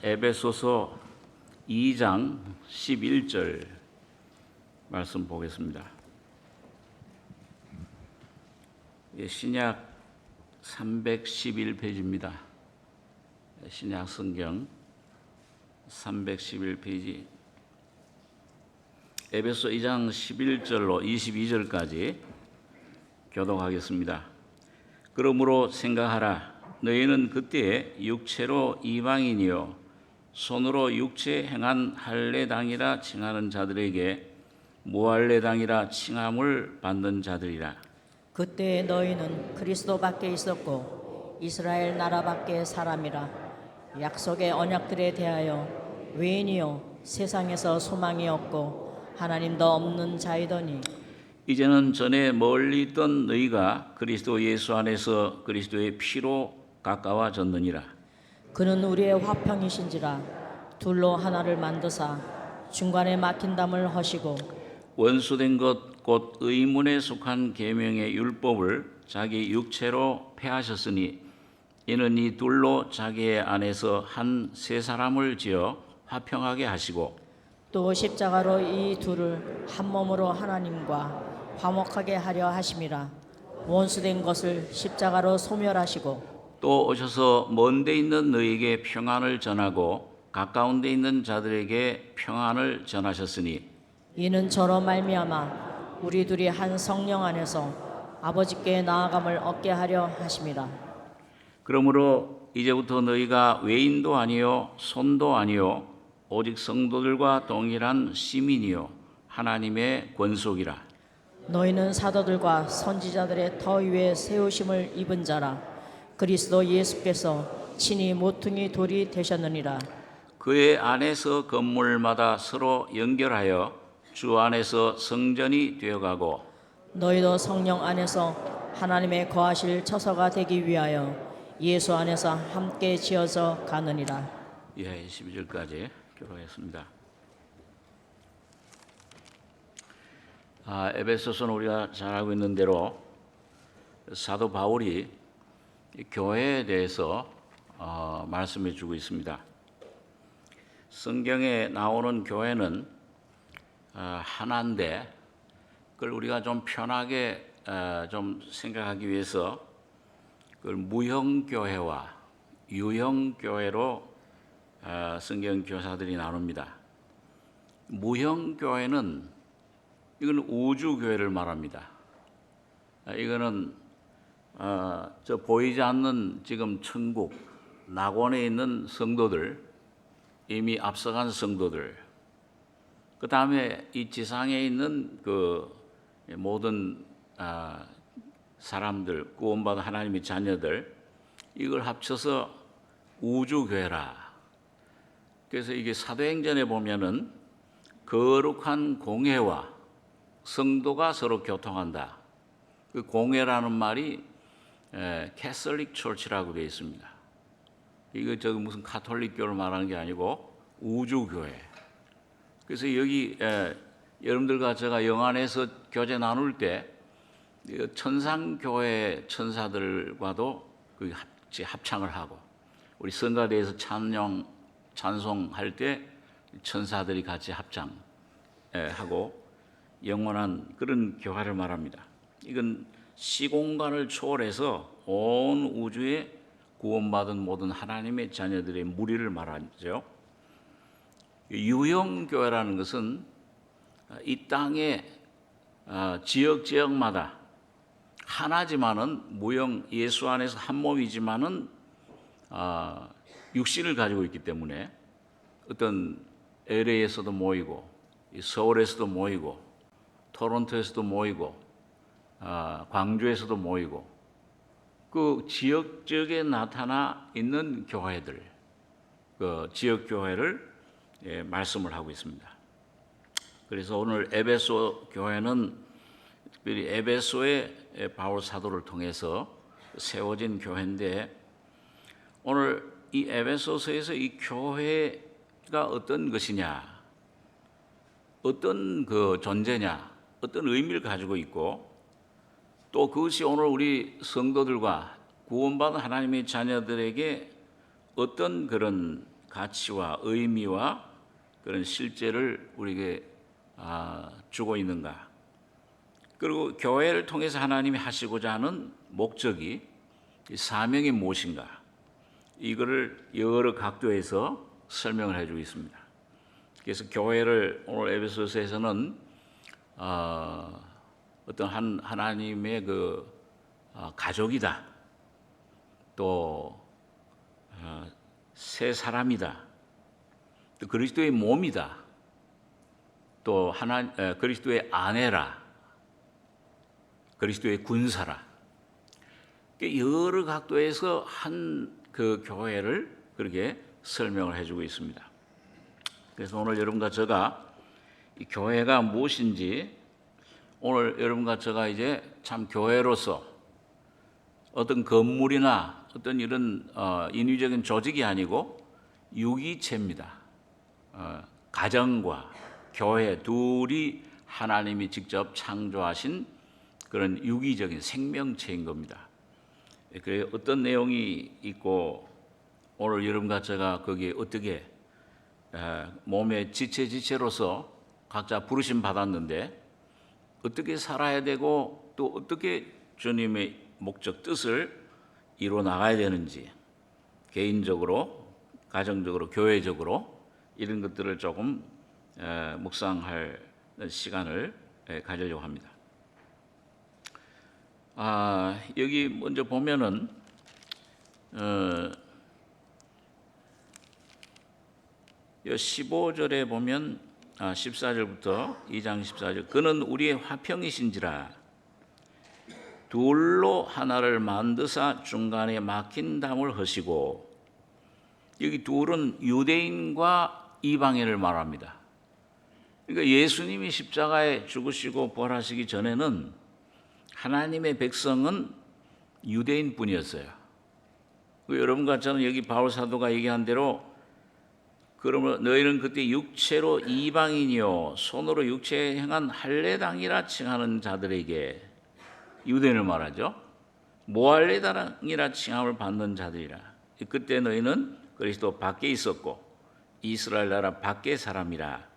에베소서 2장 11절 말씀 보겠습니다. 신약 311페이지입니다. 신약 성경 311페이지 에베소 2장 11절로 22절까지 교독하겠습니다. 그러므로 생각하라. 너희는 그때 육체로 이방인이요 손으로 육체 행한 할례당이라 칭하는 자들에게 무할례당이라 칭함을 받는 자들이라. 그때 너희는 그리스도 밖에 있었고 이스라엘 나라 밖의 사람이라. 약속의 언약들에 대하여 외인이요 세상에서 소망이 없고 하나님도 없는 자이더니 이제는 전에 멀리 있던 너희가 그리스도 예수 안에서 그리스도의 피로 가까워졌느니라. 그는 우리의 화평이신지라. 둘로 하나를 만드사 중간에 막힌 담을 허시고 원수된 것 곧 의문에 속한 계명의 율법을 자기 육체로 폐하셨으니 이는 이 둘로 자기 안에서 한 세 사람을 지어 화평하게 하시고 또 십자가로 이 둘을 한 몸으로 하나님과 화목하게 하려 하심이라. 원수된 것을 십자가로 소멸하시고 또 오셔서 먼 데 있는 너희에게 평안을 전하고 가까운 데 있는 자들에게 평안을 전하셨으니 이는 저로 말미암아 우리 둘이 한 성령 안에서 아버지께 나아감을 얻게 하려 하심이라. 그러므로 이제부터 너희가 외인도 아니요 손도 아니요 오직 성도들과 동일한 시민이요 하나님의 권속이라. 너희는 사도들과 선지자들의 터 위에 세우심을 입은 자라. 그리스도 예수께서 친히 모퉁이 돌이 되셨느니라. 그의 안에서 건물마다 서로 연결하여 주 안에서 성전이 되어가고 너희도 성령 안에서 하나님의 거하실 처소가 되기 위하여 예수 안에서 함께 지어져 가느니라. 12절까지 교독했습니다. 에베소서는 우리가 잘 알고 있는 대로 사도 바울이 교회에 대해서 말씀해 주고 있습니다. 성경에 나오는 교회는 하나인데 그걸 우리가 좀 편하게 좀 생각하기 위해서 그걸 무형교회와 유형교회로 성경 교사들이 나눕니다. 무형교회는 이건 우주교회를 말합니다. 이거는 저 보이지 않는 지금 천국 낙원에 있는 성도들, 이미 앞서간 성도들, 그 다음에 이 지상에 있는 그 모든 사람들, 구원받은 하나님의 자녀들, 이걸 합쳐서 우주교회라. 그래서 이게 사도행전에 보면은 거룩한 공회와 성도가 서로 교통한다. 그 공회라는 말이 캐톨릭 처치라고 되어 있습니다. 이거 저 무슨 가톨릭교를 말하는 게 아니고 우주교회. 그래서 여기 여러분들과 제가 영안에서 교제 나눌 때 천상교회 천사들과도 합창을 하고 우리 성가대에서 찬송할 때 천사들이 같이 합창하고 영원한 그런 교회를 말합니다. 이건 시공간을 초월해서 온 우주에 구원받은 모든 하나님의 자녀들의 무리를 말하죠. 유형교회라는 것은 이 땅의 지역마다 하나지만은 무형 예수 안에서 한 몸이지만은 육신을 가지고 있기 때문에 어떤 LA에서도 모이고 서울에서도 모이고 토론토에서도 모이고 광주에서도 모이고 그 지역에 나타나 있는 교회들, 그 지역 교회를 말씀을 하고 있습니다. 그래서 오늘 에베소 교회는 에베소의 바울 사도를 통해서 세워진 교회인데 오늘 이 에베소서에서 이 교회가 어떤 것이냐, 어떤 그 존재냐, 어떤 의미를 가지고 있고 또 그것이 오늘 우리 성도들과 구원받은 하나님의 자녀들에게 어떤 그런 가치와 의미와 그런 실제를 우리에게 주고 있는가? 그리고 교회를 통해서 하나님이 하시고자 하는 목적이, 사명이 무엇인가? 이거를 여러 각도에서 설명을 해주고 있습니다. 그래서 교회를 오늘 에베소서에서는 어떤 하나님의 가족이다, 또 새 사람이다, 또 그리스도의 몸이다, 또 그리스도의 아내라, 그리스도의 군사라, 여러 각도에서 그 교회를 그렇게 설명을 해주고 있습니다. 그래서 오늘 여러분과 제가 이 교회가 무엇인지, 오늘 여러분과 제가 이제 참 교회로서 어떤 건물이나 어떤 이런 인위적인 조직이 아니고 유기체입니다. 가정과 교회 둘이 하나님이 직접 창조하신 그런 유기적인 생명체인 겁니다. 그래 어떤 내용이 있고, 오늘 여러분과 제가 거기에 어떻게 몸의 지체로서 각자 부르심 받았는데 어떻게 살아야 되고, 또 어떻게 주님의 목적 뜻을 이루어 나가야 되는지, 개인적으로, 가정적으로, 교회적으로 이런 것들을 조금 묵상할 시간을 가지려고 합니다. 여기 먼저 보면은 15절에 보면 14절부터 2장 14절, 그는 우리의 화평이신지라 둘로 하나를 만드사 중간에 막힌 담을 허시고, 여기 둘은 유대인과 이방인을 말합니다. 그러니까 예수님이 십자가에 죽으시고 부활하시기 전에는 하나님의 백성은 유대인뿐이었어요. 여러분과 저는 여기 바울 사도가 얘기한 대로, 그러므로 너희는 그때 육체로 이방인이요 손으로 육체에 행한 할례당이라 칭하는 자들에게, 유대인을 말하죠, 모할례당이라 칭함을 받는 자들이라. 그때 너희는 그리스도 밖에 있었고 이스라엘 나라 밖의 사람이라.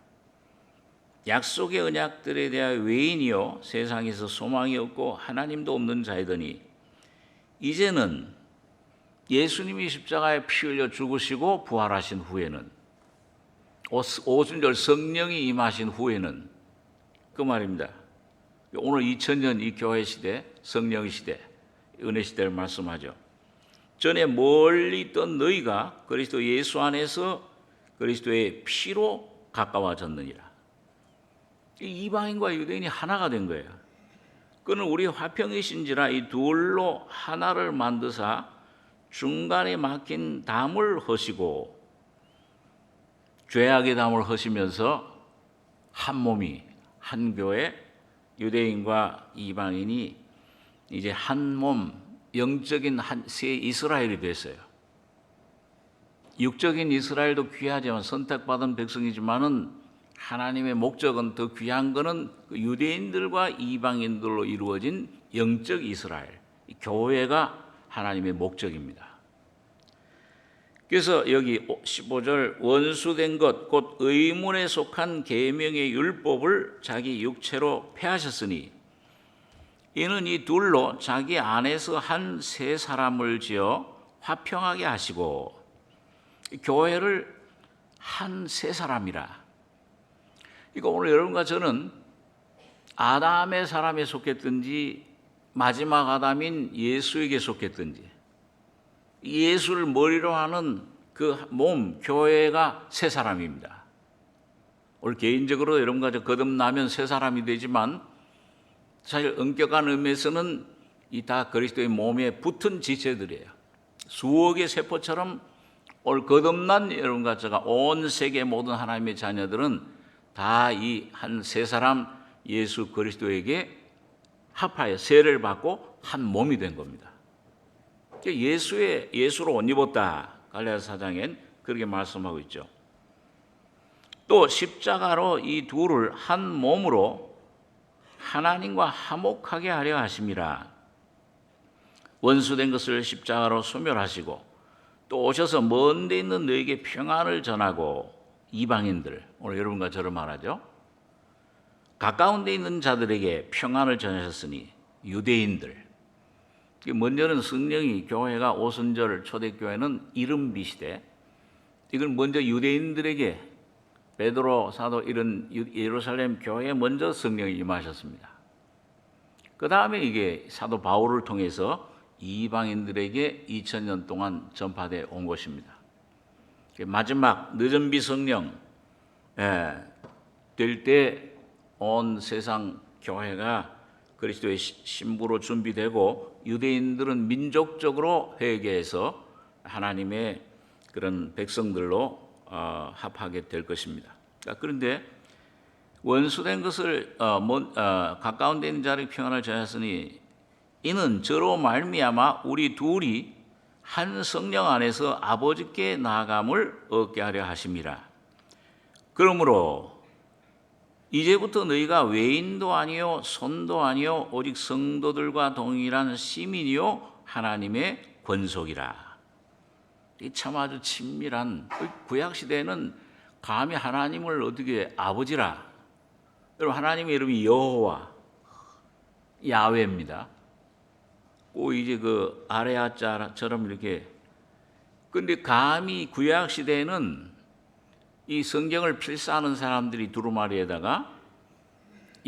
약속의 언약들에 대하여 외인이요 세상에서 소망이 없고 하나님도 없는 자이더니, 이제는 예수님이 십자가에 피 흘려 죽으시고 부활하신 후에는, 오순절 성령이 임하신 후에는, 그 말입니다. 오늘 2000년 이 교회 시대, 성령의 시대, 은혜 시대를 말씀하죠. 전에 멀리 있던 너희가 그리스도 예수 안에서 그리스도의 피로 가까워졌느니라. 이방인과 유대인이 하나가 된 거예요. 그는 우리 화평이신지라 이 둘로 하나를 만드사 중간에 막힌 담을 허시고, 죄악의 담을 허시면서 한 몸이, 한 교회, 유대인과 이방인이 이제 한 몸, 영적인 새 이스라엘이 됐어요. 육적인 이스라엘도 귀하지만, 선택받은 백성이지만은 하나님의 목적은, 더 귀한 것은 유대인들과 이방인들로 이루어진 영적 이스라엘, 교회가 하나님의 목적입니다. 그래서 여기 15절, 원수된 것 곧 의문에 속한 계명의 율법을 자기 육체로 폐하셨으니 이는 이 둘로 자기 안에서 한 새 사람을 지어 화평하게 하시고, 교회를 한 새 사람이라. 이거 오늘 여러분과 저는 아담의 사람에 속했든지 마지막 아담인 예수에게 속했든지, 예수를 머리로 하는 그 몸, 교회가 새 사람입니다. 오늘 개인적으로 여러분과 저 거듭나면 새 사람이 되지만, 사실 엄격한 의미에서는 이 다 그리스도의 몸에 붙은 지체들이에요. 수억의 세포처럼 오늘 거듭난 여러분과 제가, 온 세계 모든 하나님의 자녀들은 다 이 한 세 사람 예수 그리스도에게 합하여 세례를 받고 한 몸이 된 겁니다. 예수로 옷 입었다. 갈라디아 4장엔 그렇게 말씀하고 있죠. 또 십자가로 이 둘을 한 몸으로 하나님과 화목하게 하려 하심이라. 원수된 것을 십자가로 소멸하시고 또 오셔서 먼 데 있는 너에게 평안을 전하고 이방인들, 오늘 여러분과 저를 말하죠. 가까운 데 있는 자들에게 평안을 전하셨으니 유대인들. 먼저는 성령이 교회가 오순절 초대교회는 이른비 시대. 이걸 먼저 유대인들에게 베드로 사도 이런 예루살렘 교회에 먼저 성령이 임하셨습니다. 그 다음에 이게 사도 바울을 통해서 이방인들에게 2000년 동안 전파되어 온 것입니다. 마지막 늦은 비 성령 될 때 온 세상 교회가 그리스도의 신부로 준비되고 유대인들은 민족적으로 회개해서 하나님의 그런 백성들로 합하게 될 것입니다. 그런데 원수된 것을 가까운 데 있는 자를 평안을 전하였으니 이는 저로 말미암아 우리 둘이 한 성령 안에서 아버지께 나아감을 얻게 하려 하심이라. 그러므로 이제부터 너희가 외인도 아니요 손도 아니요 오직 성도들과 동일한 시민이요 하나님의 권속이라. 이 참 아주 친밀한, 구약 시대에는 감히 하나님을 어떻게 아버지라. 여러분, 하나님의 이름이 여호와 야훼입니다. 꼭 이제 그 아레아자처럼 이렇게. 근데 감히 구약 시대에는 이 성경을 필사하는 사람들이 두루마리에다가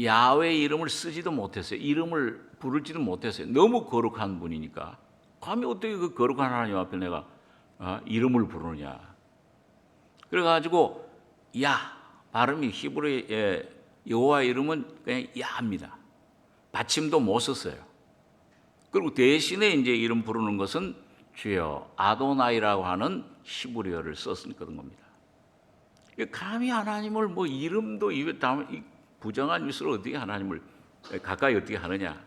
야훼 이름을 쓰지도 못했어요. 이름을 부르지도 못했어요. 너무 거룩한 분이니까. 감히 어떻게 그 거룩한 하나님 앞에 내가 이름을 부르느냐. 그래가지고 발음이 히브리의 여호와 이름은 그냥 야입니다. 받침도 못 썼어요. 그리고 대신에 이제 이름 부르는 것은 주여 아도나이라고 하는 히브리어를 썼던 겁니다. 감히 하나님을 뭐 이름도 부정한 뉴스를 어떻게 하나님을 가까이 어떻게 하느냐.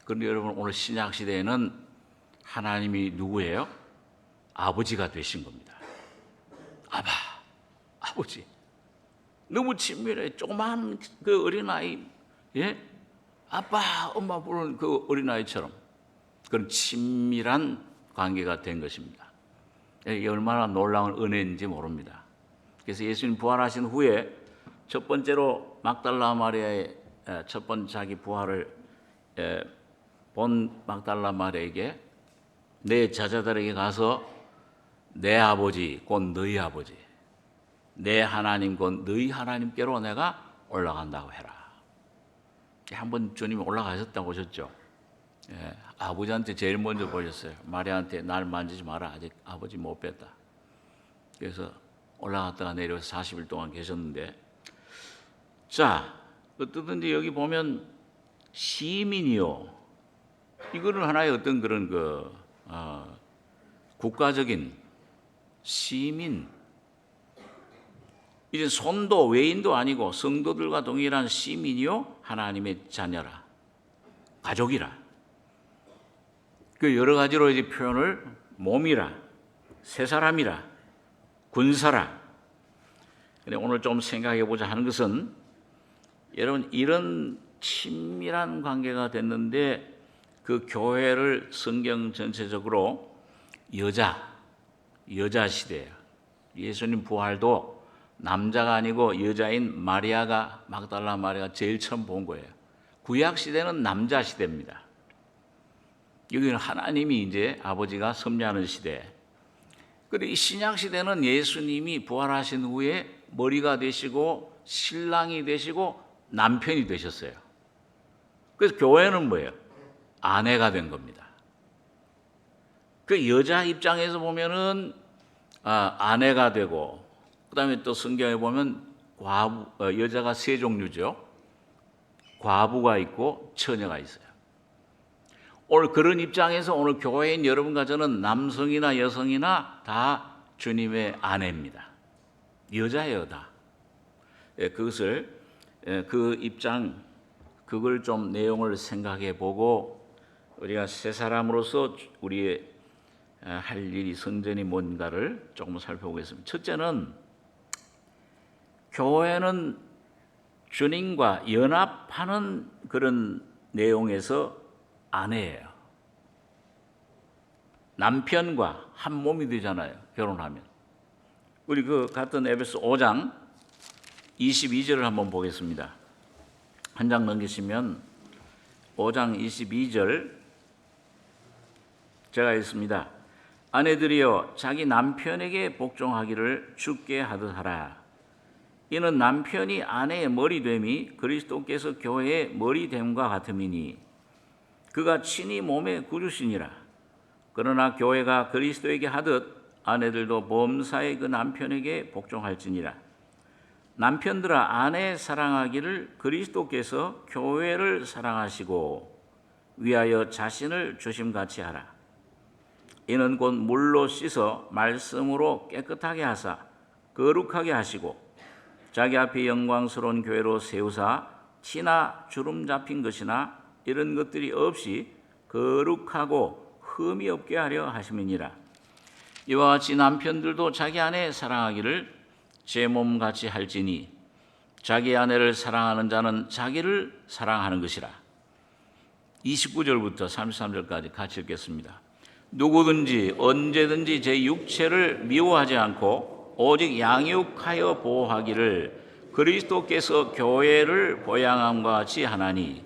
그런데 여러분, 오늘 신약 시대에는 하나님이 누구예요? 아버지가 되신 겁니다. 아버지. 너무 친밀해. 조그만 그 어린아이, 아빠, 엄마 부르는 그 어린아이처럼 그런 친밀한 관계가 된 것입니다. 이게 얼마나 놀라운 은혜인지 모릅니다. 그래서 예수님 부활하신 후에 첫 번째로 막달라 마리아의 첫 번째 자기 부활을 본 막달라 마리아에게 내 제자들에게 가서 내 아버지 곧 너희 아버지, 내 하나님 곧 너희 하나님께로 내가 올라간다고 해라. 한번 주님이 올라가셨다고 보셨죠? 아버지한테 제일 먼저 보셨어요. 마리아한테 날 만지지 마라. 아직 아버지 못 뵀다. 그래서 올라갔다가 내려와서 40일 동안 계셨는데, 자, 어떠든지 여기 보면 시민이요. 이거는 하나의 어떤 그런 국가적인 시민. 이제 손도 외인도 아니고 성도들과 동일한 시민이요 하나님의 자녀라, 가족이라. 그 여러 가지로 이제 표현을 몸이라, 새 사람이라, 군사라. 근데 오늘 좀 생각해 보자 하는 것은, 여러분, 이런 친밀한 관계가 됐는데 그 교회를 성경 전체적으로 여자 시대예요. 예수님 부활도 남자가 아니고 여자인 마리아가, 막달라 마리아가 제일 처음 본 거예요. 구약 시대는 남자 시대입니다. 여기는 하나님이 이제 아버지가 섭리하는 시대. 그런데 이 신약 시대는 예수님이 부활하신 후에 머리가 되시고 신랑이 되시고 남편이 되셨어요. 그래서 교회는 뭐예요? 아내가 된 겁니다. 그 여자 입장에서 보면은 아내가 되고, 그다음에 또 성경에 보면 여자가 세 종류죠. 과부가 있고 처녀가 있어요. 오늘 그런 입장에서 오늘 교회인 여러분과 저는 남성이나 여성이나 다 주님의 아내입니다. 여자예요, 다. 그것을 그 입장, 그걸 좀 내용을 생각해 보고 우리가 새 사람으로서 우리의 할 일이 성전이 뭔가를 조금 살펴보겠습니다. 첫째는, 교회는 주님과 연합하는 그런 내용에서 아내예요. 남편과 한 몸이 되잖아요. 결혼하면. 우리 그 같은 에베소 5장 22절을 한번 보겠습니다. 한 장 넘기시면 5장 22절 제가 읽습니다. 아내들이여 자기 남편에게 복종하기를 주께 하듯 하라. 이는 남편이 아내의 머리됨이 그리스도께서 교회의 머리됨과 같음이니 그가 친히 몸의 구주시니라. 그러나 교회가 그리스도에게 하듯 아내들도 범사에 그 남편에게 복종할지니라. 남편들아 아내 사랑하기를 그리스도께서 교회를 사랑하시고 위하여 자신을 조심같이 하라. 이는 곧 물로 씻어 말씀으로 깨끗하게 하사 거룩하게 하시고 자기 앞에 영광스러운 교회로 세우사 티나 주름 잡힌 것이나 이런 것들이 없이 거룩하고 흠이 없게 하려 하심이니라. 이와 같이 남편들도 자기 아내 사랑하기를 제 몸같이 할지니 자기 아내를 사랑하는 자는 자기를 사랑하는 것이라. 29절부터 33절까지 같이 읽겠습니다. 누구든지 언제든지 제 육체를 미워하지 않고 오직 양육하여 보호하기를 그리스도께서 교회를 보양함과 같이 하나니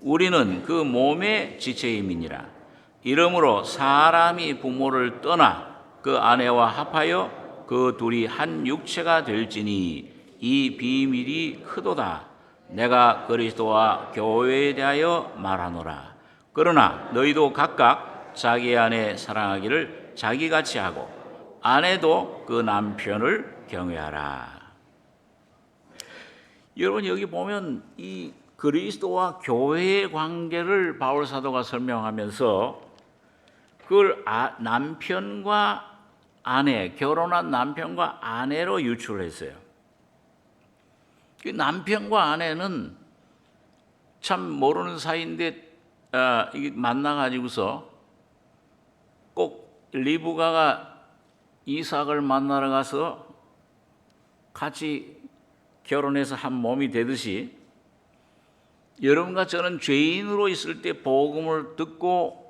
우리는 그 몸의 지체임이니라. 이러므로 사람이 부모를 떠나 그 아내와 합하여 그 둘이 한 육체가 될지니 이 비밀이 크도다. 내가 그리스도와 교회에 대하여 말하노라. 그러나 너희도 각각 자기 아내 사랑하기를 자기같이 하고 아내도 그 남편을 경외하라. 여러분 여기 보면 이 그리스도와 교회의 관계를 바울 사도가 설명하면서 그걸 남편과 아내, 결혼한 남편과 아내로 유추를 했어요. 그 남편과 아내는 참 모르는 사이인데 이게 만나가지고서 꼭 리브가가 이삭을 만나러 가서 같이 결혼해서 한 몸이 되듯이 여러분과 저는 죄인으로 있을 때 복음을 듣고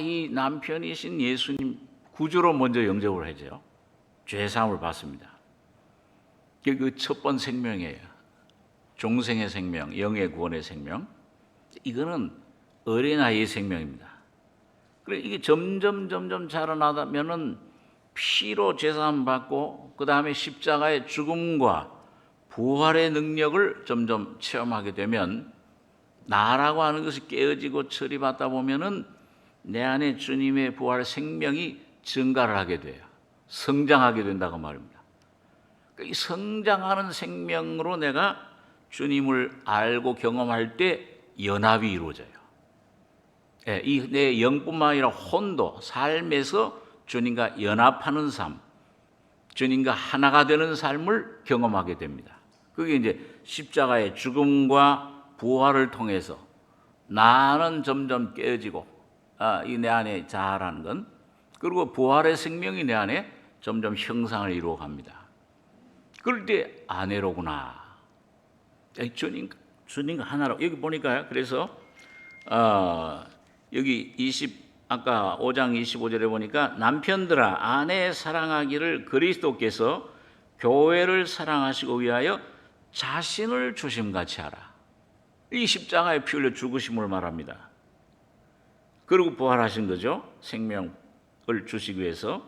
이 남편이신 예수님 구주로 먼저 영접을 하죠. 죄사함을 받습니다. 그 첫 번 생명이에요. 종생의 생명, 영의 구원의 생명. 이거는 어린아이의 생명입니다. 그래 이게 점점 자라나면은 피로 죄사함 받고 그 다음에 십자가의 죽음과 부활의 능력을 점점 체험하게 되면 나라고 하는 것이 깨어지고 처리받다 보면은 내 안에 주님의 부활 생명이 증가를 하게 돼요. 성장하게 된다고 말입니다. 이 성장하는 생명으로 내가 주님을 알고 경험할 때 연합이 이루어져요. 이 내 영뿐만 아니라 혼도 삶에서 주님과 연합하는 삶, 주님과 하나가 되는 삶을 경험하게 됩니다. 그게 이제 십자가의 죽음과 부활을 통해서 나는 점점 깨어지고 이 내 안에 자라는 건 그리고 부활의 생명이 내 안에 점점 형상을 이루어갑니다. 그럴 때 아내로구나. 주님과 하나로 여기 보니까요. 그래서 여기 아까 5장 25절에 보니까 남편들아 아내 사랑하기를 그리스도께서 교회를 사랑하시고 위하여 자신을 조심같이 하라. 이 십자가에 피 흘려 죽으심을 말합니다. 그리고 부활하신 거죠. 생명을 주시기 위해서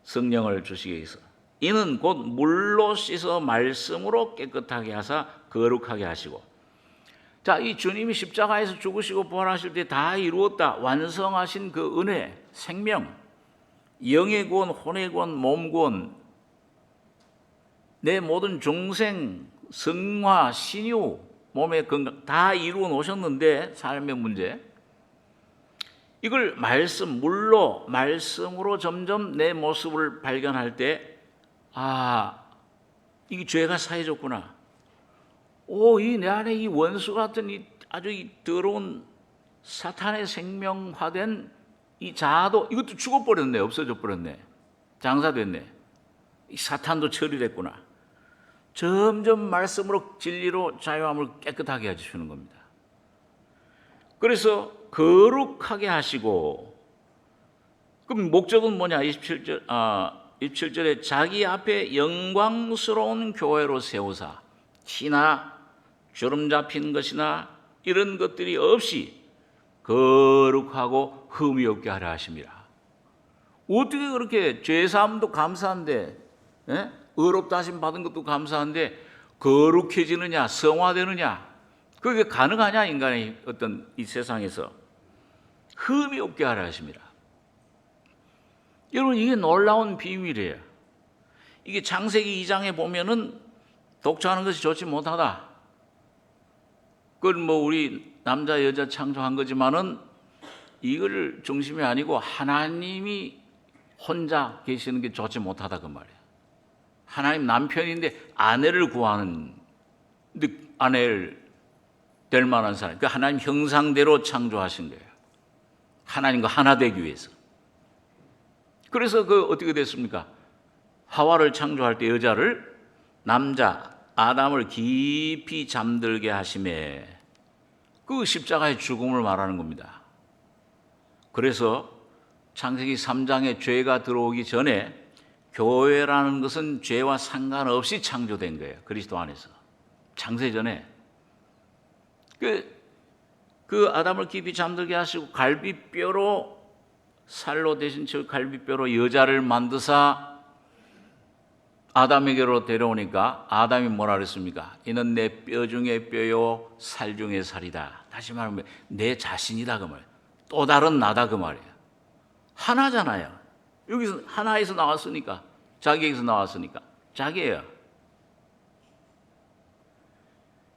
성령을 주시기 위해서 이는 곧 물로 씻어 말씀으로 깨끗하게 하사 거룩하게 하시고 자, 이 주님이 십자가에서 죽으시고 부활하실 때 다 이루었다. 완성하신 그 은혜, 생명, 영의 구원, 혼의 구원, 몸 구원, 내 모든 종생, 성화, 신유, 몸의 건강 다 이루어 놓으셨는데 삶의 문제 이걸 말씀으로 점점 내 모습을 발견할 때 이게 죄가 사해졌구나. 이 내 안에 이 원수 같은 아주 더러운 사탄의 생명화된 이 자아도 이것도 죽어버렸네, 없어져 버렸네, 장사됐네. 이 사탄도 처리됐구나. 점점 말씀으로 진리로 자유함을 깨끗하게 해주시는 겁니다. 그래서 거룩하게 하시고 그럼 목적은 뭐냐? 27절에 자기 앞에 영광스러운 교회로 세우사 티나 주름 잡힌 것이나 이런 것들이 없이 거룩하고 흠이 없게 하려 하십니다. 어떻게 그렇게 죄사함도 감사한데, 의롭다 하심 받은 것도 감사한데 거룩해지느냐, 성화되느냐, 그게 가능하냐? 인간의 어떤 이 세상에서 흠이 없게 하려 하십니다. 여러분, 이게 놀라운 비밀이에요. 이게 창세기 2장에 보면은 독처하는 것이 좋지 못하다. 그건 뭐 우리 남자 여자 창조한 거지만은 이걸 중심이 아니고 하나님이 혼자 계시는 게 좋지 못하다 그 말이에요. 하나님 남편인데 아내를 구하는, 아내를 될 만한 사람, 그 하나님 형상대로 창조하신 거예요. 하나님과 하나 되기 위해서. 그래서 어떻게 됐습니까? 하와를 창조할 때 여자를, 남자 아담을 깊이 잠들게 하심에, 그 십자가의 죽음을 말하는 겁니다. 그래서 창세기 3장에 죄가 들어오기 전에 교회라는 것은 죄와 상관없이 창조된 거예요. 그리스도 안에서. 창세전에. 그 아담을 깊이 잠들게 하시고 갈비뼈로, 살로 대신 저 갈비뼈로 여자를 만드사 아담에게로 데려오니까 아담이 뭐라 그랬습니까? 이는 내 뼈 중에 뼈요 살 중에 살이다. 다시 말하면 내 자신이다 그 말이에요. 또 다른 나다 그 말이에요. 하나잖아요. 여기서 하나에서 나왔으니까, 자기에게서 나왔으니까 자기예요.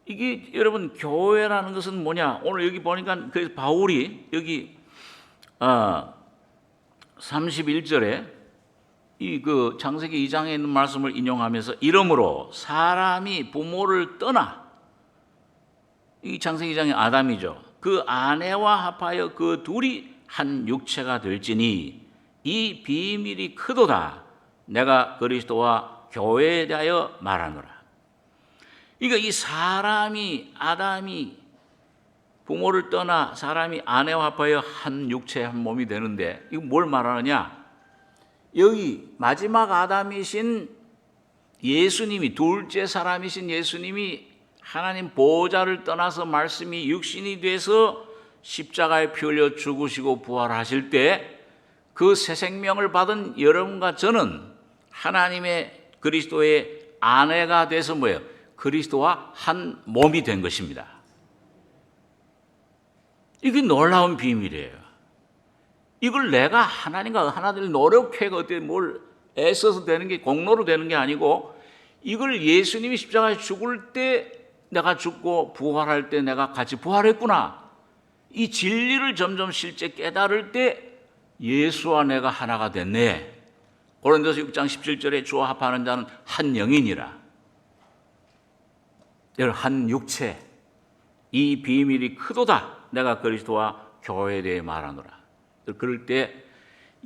이게 여러분 교회라는 것은 뭐냐? 오늘 여기 보니까 그래서 바울이 여기 31절에 이 창세기 2장에 있는 말씀을 인용하면서 이러므로 사람이 부모를 떠나, 이 창세기 2장의 아담이죠. 그 아내와 합하여 그 둘이 한 육체가 될지니 이 비밀이 크도다. 내가 그리스도와 교회에 대하여 말하노라. 그러니까 이 사람이, 아담이 부모를 떠나 사람이 아내와 합하여 한 육체 한 몸이 되는데, 이거 뭘 말하느냐? 여기 마지막 아담이신 예수님이, 둘째 사람이신 예수님이 하나님 보좌를 떠나서 말씀이 육신이 돼서 십자가에 피 흘려 죽으시고 부활하실 때 그 새 생명을 받은 여러분과 저는 하나님의 그리스도의 아내가 돼서 뭐예요? 그리스도와 한 몸이 된 것입니다. 이게 놀라운 비밀이에요. 이걸 내가 하나님과 하나 될 노력해가 어떻게 뭘 애써서 되는 게, 공로로 되는 게 아니고, 이걸 예수님이 십자가에 죽을 때 내가 죽고 부활할 때 내가 같이 부활했구나, 이 진리를 점점 실제 깨달을 때 예수와 내가 하나가 됐네. 고린도서 6장 17절에 주와 합하는 자는 한 영이니라. 한 육체, 이 비밀이 크도다. 내가 그리스도와 교회에 대해 말하노라. 그럴 때,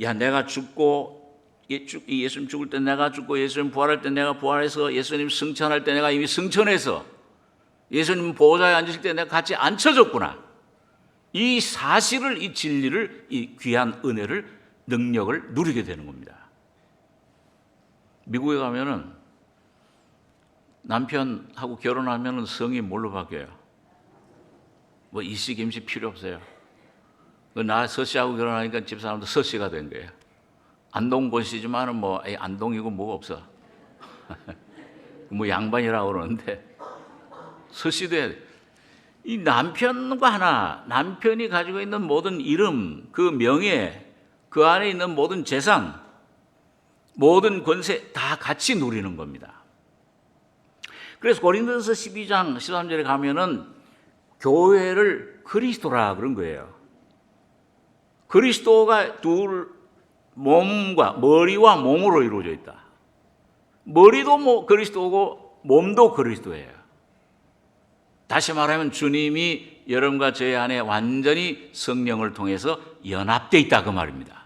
야, 내가 죽고 예수님 죽을 때 내가 죽고 예수님 부활할 때 내가 부활해서 예수님 승천할 때 내가 이미 승천해서 예수님 보좌에 앉으실 때 내가 같이 앉혀졌구나. 이 사실을, 이 진리를, 이 귀한 은혜를, 능력을 누리게 되는 겁니다. 미국에 가면은 남편하고 결혼하면은 성이 뭘로 바뀌어요? 뭐 이씨 김씨 필요 없어요. 나 서씨하고 결혼하니까 집사람도 서씨가 된 거예요. 안동권 씨지만은 뭐 안동이고 뭐가 없어. 뭐 양반이라고 그러는데 서씨도 해야 돼. 이 남편과 하나, 남편이 가지고 있는 모든 이름, 그 명예, 그 안에 있는 모든 재산, 모든 권세 다 같이 누리는 겁니다. 그래서 고린도서 12장 13절에 가면은 교회를 그리스도라 그런 거예요. 그리스도가 둘 몸과, 머리와 몸으로 이루어져 있다. 머리도 그리스도고 몸도 그리스도예요. 다시 말하면 주님이 여러분과 저희 안에 완전히 성령을 통해서 연합되어 있다 그 말입니다.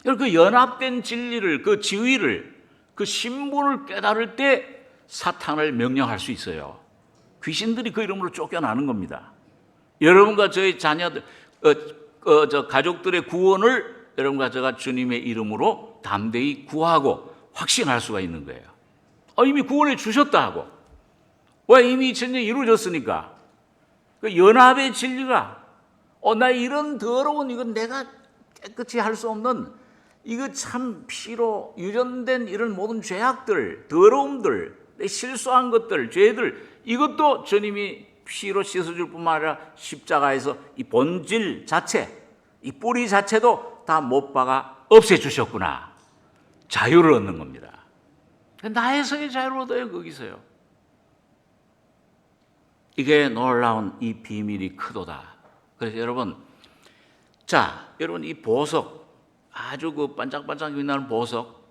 그 연합된 진리를, 그 지위를, 그 신분을 깨달을 때 사탄을 명령할 수 있어요. 귀신들이 그 이름으로 쫓겨나는 겁니다. 여러분과 저희 자녀들, 가족들의 구원을 여러분과 제가 주님의 이름으로 담대히 구하고 확신할 수가 있는 거예요. 이미 구원해 주셨다 하고. 왜? 이미 전혀 이루어졌으니까. 그 연합의 진리가 나 이런 더러운 이건 내가 깨끗이 할 수 없는 이거 참 피로 유전된 이런 모든 죄악들, 더러움들, 내 실수한 것들, 죄들 이것도 주님이 피로 씻어줄 뿐만 아니라 십자가에서 이 본질 자체, 이 뿌리 자체도 다 못 박아 없애주셨구나. 자유를 얻는 겁니다. 나에서의 자유를 얻어요. 거기서요. 이게 놀라운 이 비밀이 크도다. 그래서 여러분, 여러분 이 보석, 아주 그 반짝반짝 빛나는 보석,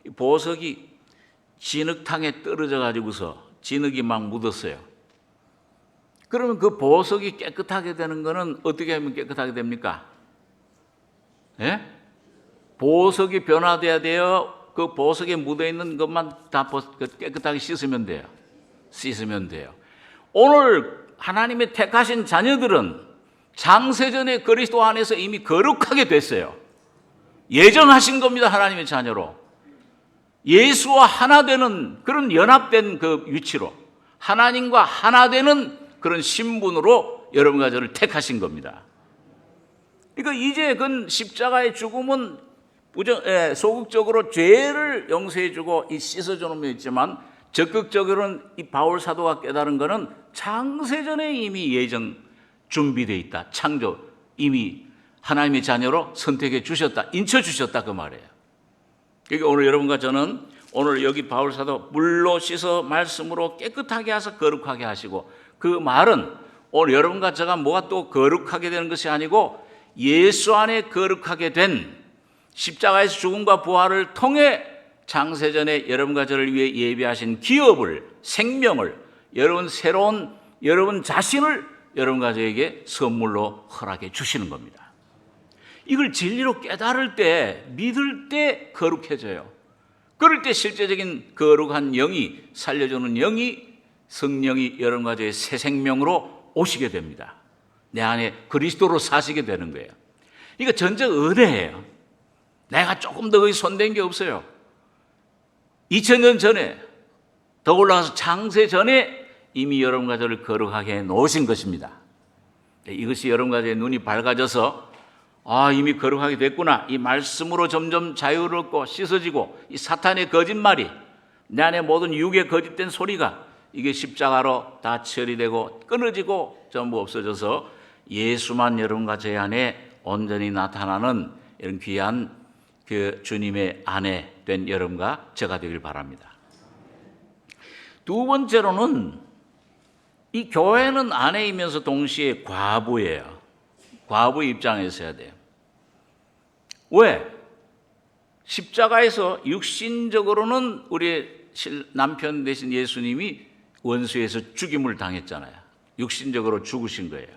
이 보석이 진흙탕에 떨어져 가지고서 진흙이 막 묻었어요. 그러면 그 보석이 깨끗하게 되는 거는 어떻게 하면 깨끗하게 됩니까? 예? 보석이 변화돼야 돼요. 그 보석에 묻어 있는 것만 다 깨끗하게 씻으면 돼요. 씻으면 돼요. 오늘 하나님의 택하신 자녀들은 장세전에 그리스도 안에서 이미 거룩하게 됐어요. 예정하신 겁니다. 하나님의 자녀로. 예수와 하나 되는 그런 연합된 그 위치로 하나님과 하나 되는 그런 신분으로 여러분과 저를 택하신 겁니다. 그러니까 이제 그 십자가의 죽음은 소극적으로 죄를 용서해주고 씻어주는 면이 있지만 적극적으로는 이 바울 사도가 깨달은 것은 창세전에 이미 예정 준비되어 있다. 창조 이미 하나님의 자녀로 선택해 주셨다. 인쳐 주셨다 그 말이에요. 그러니까 오늘 여러분과 저는 오늘 여기 바울 사도 물로 씻어 말씀으로 깨끗하게 하셔서 거룩하게 하시고 그 말은 오늘 여러분과 제가 뭐가 또 거룩하게 되는 것이 아니고 예수 안에 거룩하게 된 십자가에서 죽음과 부활을 통해 창세전에 여러분과 저를 위해 예비하신 기업을, 생명을, 여러분 새로운 여러분 자신을 여러분과 저에게 선물로 허락해 주시는 겁니다. 이걸 진리로 깨달을 때, 믿을 때 거룩해져요. 그럴 때 실제적인 거룩한 영이, 살려주는 영이, 성령이 여러분과 저의 새 생명으로 오시게 됩니다. 내 안에 그리스도로 사시게 되는 거예요. 이거 전적 은혜예요. 내가 조금 더 거기 손댄 게 없어요. 2000년 전에 더 올라가서 창세 전에 이미 여러분과 저를 거룩하게 해 놓으신 것입니다. 이것이 여러분과 저의 눈이 밝아져서 이미 거룩하게 됐구나. 이 말씀으로 점점 자유를 얻고 씻어지고 이 사탄의 거짓말이 내 안에 모든 육의 거짓된 소리가 이게 십자가로 다 처리되고 끊어지고 전부 없어져서 예수만 여러분과 제 안에 온전히 나타나는 이런 귀한 그 주님의 아내 된 여러분과 제가 되길 바랍니다. 두 번째로는 이 교회는 아내이면서 동시에 과부예요. 과부 입장에서 해야 돼요. 왜? 십자가에서 육신적으로는 우리 남편 되신 예수님이 원수에서 죽임을 당했잖아요. 육신적으로 죽으신 거예요.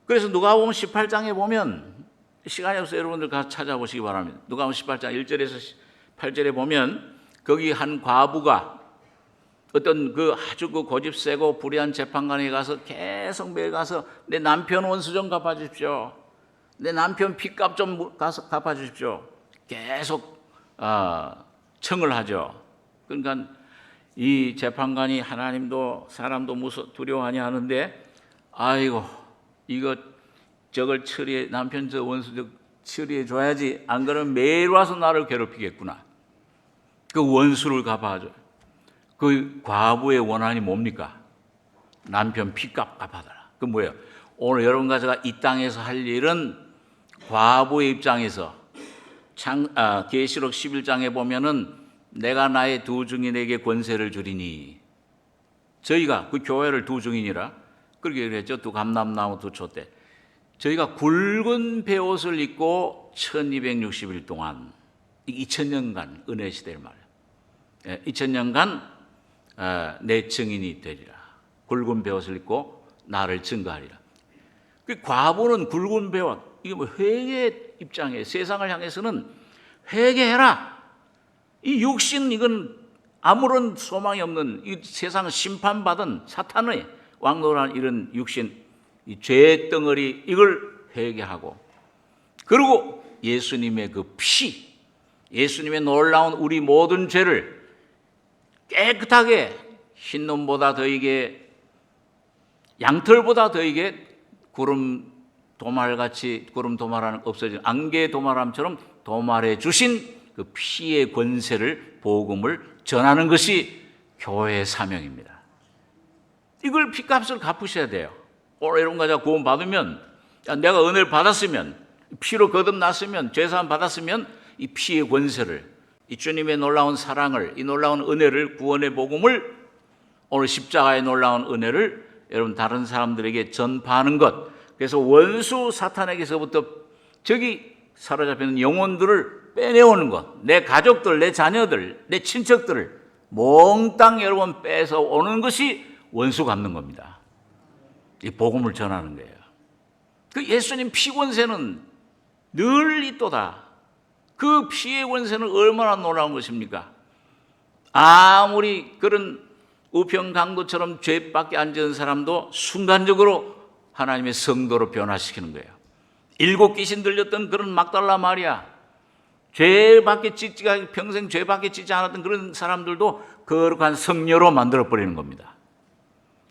그래서 누가복음 18장에 보면 시간이 없어서 여러분들 가서 찾아보시기 바랍니다. 누가복음 18장 1절에서 8절에 보면 거기 한 과부가 어떤 그 아주 그 고집 세고 불의한 재판관에 가서 계속 매일 가서 내 남편 원수 좀 갚아주십시오. 내 남편 핏값 좀 가서 갚아주십시오. 계속 청을 하죠. 그러니까 이 재판관이 하나님도 사람도 두려워하니 하는데 아이고 이거 저걸 남편 저 원수 처리해 줘야지. 안 그러면 매일 와서 나를 괴롭히겠구나. 그 원수를 갚아줘. 그 과부의 원한이 뭡니까? 남편 핏값 갚아달라. 그 뭐예요? 오늘 여러분과 제가 이 땅에서 할 일은 과부의 입장에서 계시록 11장에 보면은 내가 나의 두 증인에게 권세를 주리니 저희가 그 교회를 두 증인이라 그렇게 그랬죠. 두 감람나무 두 촛대. 저희가 굵은 베옷을 입고 1260일 동안 2000년간 은혜 시대를 말해요. 2000년간 내 증인이 되리라. 굵은 베옷을 입고 나를 증거하리라. 그 과부는 굵은 베옷, 이게 뭐 회개 입장에 세상을 향해서는 회개해라. 이 육신 이건 아무런 소망이 없는 이 세상을 심판받은 사탄의 왕노란 이런 육신 이 죄의 덩어리 이걸 회개하고 그리고 예수님의 그 피, 예수님의 놀라운 우리 모든 죄를 깨끗하게 흰눈보다 더이게, 양털보다 더이게 구름 도말같이, 구름 도말하는 없어진 안개 도말함처럼 도말해 주신 그 피의 권세를, 복음을 전하는 것이 교회의 사명입니다. 이걸 피값을 갚으셔야 돼요. 오늘 여러분 가자 구원 받으면, 내가 은혜를 받았으면, 피로 거듭났으면, 죄사함 받았으면 이 피의 권세를, 이 주님의 놀라운 사랑을, 이 놀라운 은혜를, 구원의 복음을, 오늘 십자가의 놀라운 은혜를 여러분 다른 사람들에게 전파하는 것. 그래서 원수 사탄에게서부터 저기 사로잡히는 영혼들을 빼내오는 것, 내 가족들, 내 자녀들, 내 친척들을 몽땅 여러분 빼서 오는 것이 원수 갚는 겁니다. 이 복음을 전하는 거예요. 그 예수님 피 권세는 늘 있도다. 그 피의 권세는 얼마나 놀라운 것입니까? 아무리 그런 우평강도처럼 죄 밖에 앉은 사람도 순간적으로 하나님의 성도로 변화시키는 거예요. 7 귀신 들렸던 그런 막달라 마리아, 평생 죄밖에 짓지 않았던 그런 사람들도 거룩한 성녀로 만들어버리는 겁니다.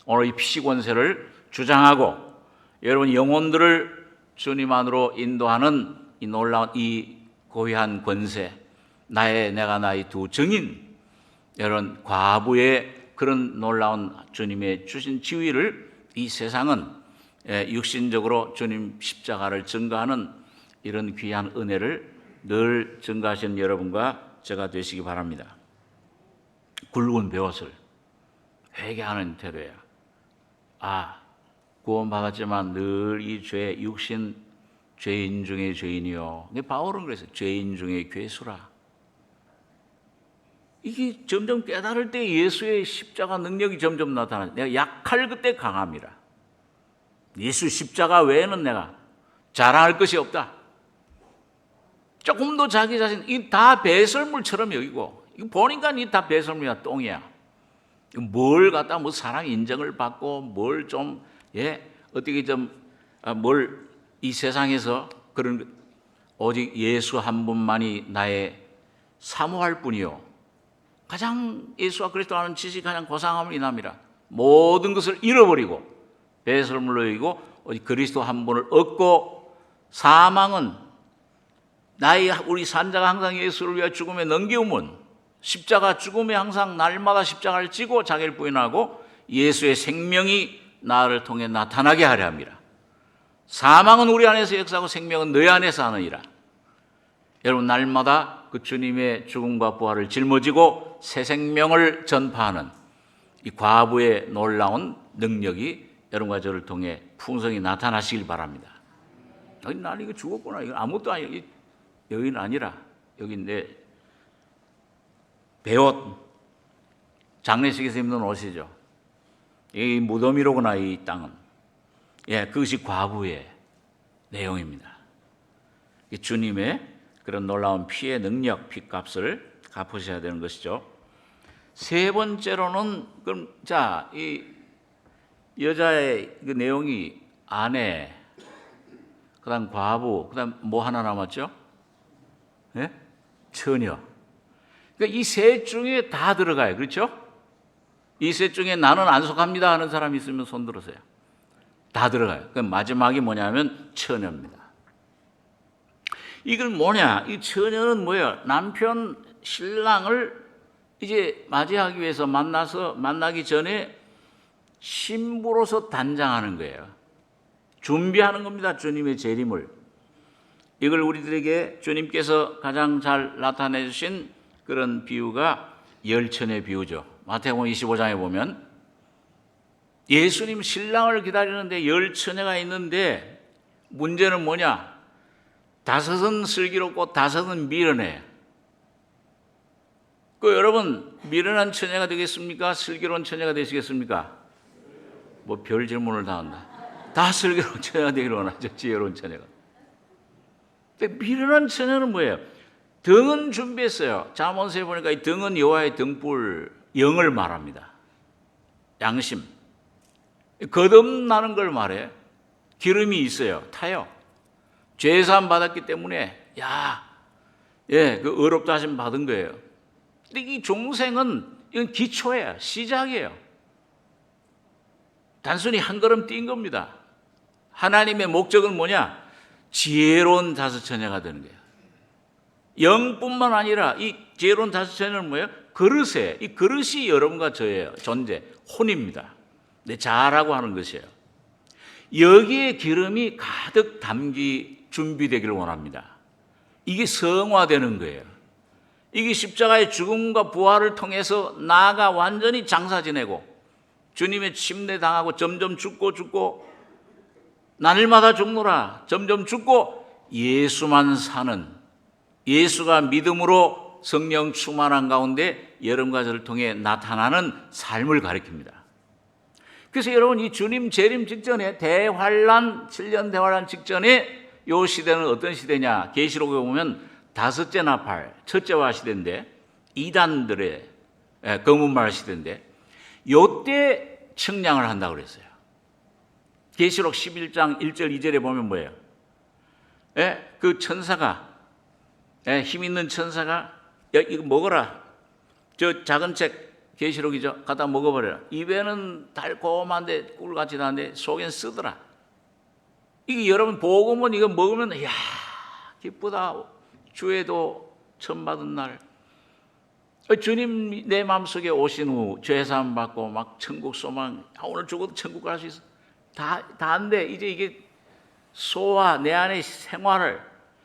오늘 이 피 권세를 주장하고 여러분 영혼들을 주님 안으로 인도하는 이 놀라운 이 고귀한 권세, 내가 나의 두 증인, 여러분 과부의 그런 놀라운 주님의 주신 지위를 이 세상은 육신적으로 주님 십자가를 증거하는 이런 귀한 은혜를 늘 증거하시는 여러분과 제가 되시기 바랍니다. 굵은 배옷을 회개하는 태도야. 구원받았지만 늘 이 죄, 육신 죄인 중에 죄인이요. 바울은 그래서 죄인 중에 괴수라. 이게 점점 깨달을 때 예수의 십자가 능력이 점점 나타나죠. 내가 약할 그때 강합니다. 예수 십자가 외에는 내가 자랑할 것이 없다. 조금도 자기 자신, 이 다 배설물처럼 여기고, 이거 보니까 이 다 배설물이야, 똥이야. 뭘 갖다 뭐 사랑 인정을 받고, 뭘 좀, 어떻게 좀, 이 세상에서 그런, 오직 예수 한 분만이 나의 사모할 뿐이요. 가장 예수와 그리스도 아는 지식이 가장 고상함을 인함이라. 모든 것을 잃어버리고, 배설물로 여기고, 오직 그리스도 한 분을 얻고, 사망은 우리 산자가 항상 예수를 위해 죽음에 넘기움은 십자가 죽음에 항상 날마다 십자가를 지고 자기를 부인하고 예수의 생명이 나를 통해 나타나게 하려 합니다. 사망은 우리 안에서 역사하고 생명은 너희 안에서 하느니라. 여러분 날마다 그 주님의 죽음과 부활을 짊어지고 새 생명을 전파하는 이 과부의 놀라운 능력이 여러분과 저를 통해 풍성히 나타나시길 바랍니다. 난 이거 죽었구나. 이거 아무것도 아니야. 여기는 아니라 여기 내 배옷, 장례식에서 입는 옷이죠. 이 무덤이로구나 이 땅은. 그것이 과부의 내용입니다. 주님의 그런 놀라운 피의 능력, 피값을 갚으셔야 되는 것이죠. 세 번째로는 그럼 이 여자의 그 내용이 아내, 그다음 과부, 그다음 뭐 하나 남았죠? 처녀. 그러니까 이 셋 중에 다 들어가요. 그렇죠? 이 셋 중에 나는 안 속합니다 하는 사람이 있으면 손 들으세요. 다 들어가요. 그럼 마지막이 뭐냐면 처녀입니다. 이건 뭐냐? 이 처녀는 뭐예요? 남편, 신랑을 이제 맞이하기 위해서 만나기 전에 신부로서 단장하는 거예요. 준비하는 겁니다. 주님의 재림을. 이걸 우리들에게 주님께서 가장 잘 나타내 주신 그런 비유가 열처녀의 비유죠. 마태복음 25장에 보면 예수님 신랑을 기다리는데 열처녀가 있는데 문제는 뭐냐? 5은 슬기롭고 5은 미련해. 여러분 미련한 처녀가 되겠습니까? 슬기로운 처녀가 되시겠습니까? 뭐 별 질문을 다 한다. 다 슬기로운 처녀가 되기를 원하죠. 지혜로운 처녀가. 근데 미련한 처녀는 뭐예요? 등은 준비했어요. 잠언서에 보니까 이 등은 여호와의 등불, 영을 말합니다. 양심. 거듭나는 걸 말해. 기름이 있어요. 타요. 죄사함 받았기 때문에 그 의롭다 하심 받은 거예요. 근데 이 중생은 이건 기초예요. 시작이에요. 단순히 한 걸음 뛴 겁니다. 하나님의 목적은 뭐냐? 지혜로운 다섯처녀가 되는 거예요. 영뿐만 아니라 이 지혜로운 다섯처녀는 뭐예요? 그릇에, 이 그릇이 여러분과 저예요. 존재, 혼입니다. 내 자라고 하는 것이에요. 여기에 기름이 가득 준비되기를 원합니다. 이게 성화되는 거예요. 이게 십자가의 죽음과 부활을 통해서 나가 완전히 장사 지내고 주님의 침례 당하고 점점 죽고 날마다 죽노라 점점 죽고 예수만 사는, 예수가 믿음으로 성령 충만한 가운데 여러분과 저를 통해 나타나는 삶을 가리킵니다. 그래서 여러분, 이 주님 재림 직전에 7년 대환란 직전에 이 시대는 어떤 시대냐? 계시록에 보면 다섯째 나팔, 첫째와 시대인데, 이단들의 검은 말 시대인데, 요때 측량을 한다고 그랬어요. 계시록 11장 1절 2절에 보면 뭐예요? 그 천사가, 힘 있는 천사가, 야, 이거 먹어라. 저 작은 책 계시록이죠. 갖다 먹어버려라. 입에는 달콤한데 꿀같이 나는데 속엔 쓰더라. 이게 여러분 복음은 이거 먹으면 이야 기쁘다. 주에도 천 받은 날. 주님 내 마음속에 오신 후 죄사함 받고 막 천국 소망. 오늘 죽어도 천국 갈 수 있어. 다인데 이제 이게 소화 내 안의 생활을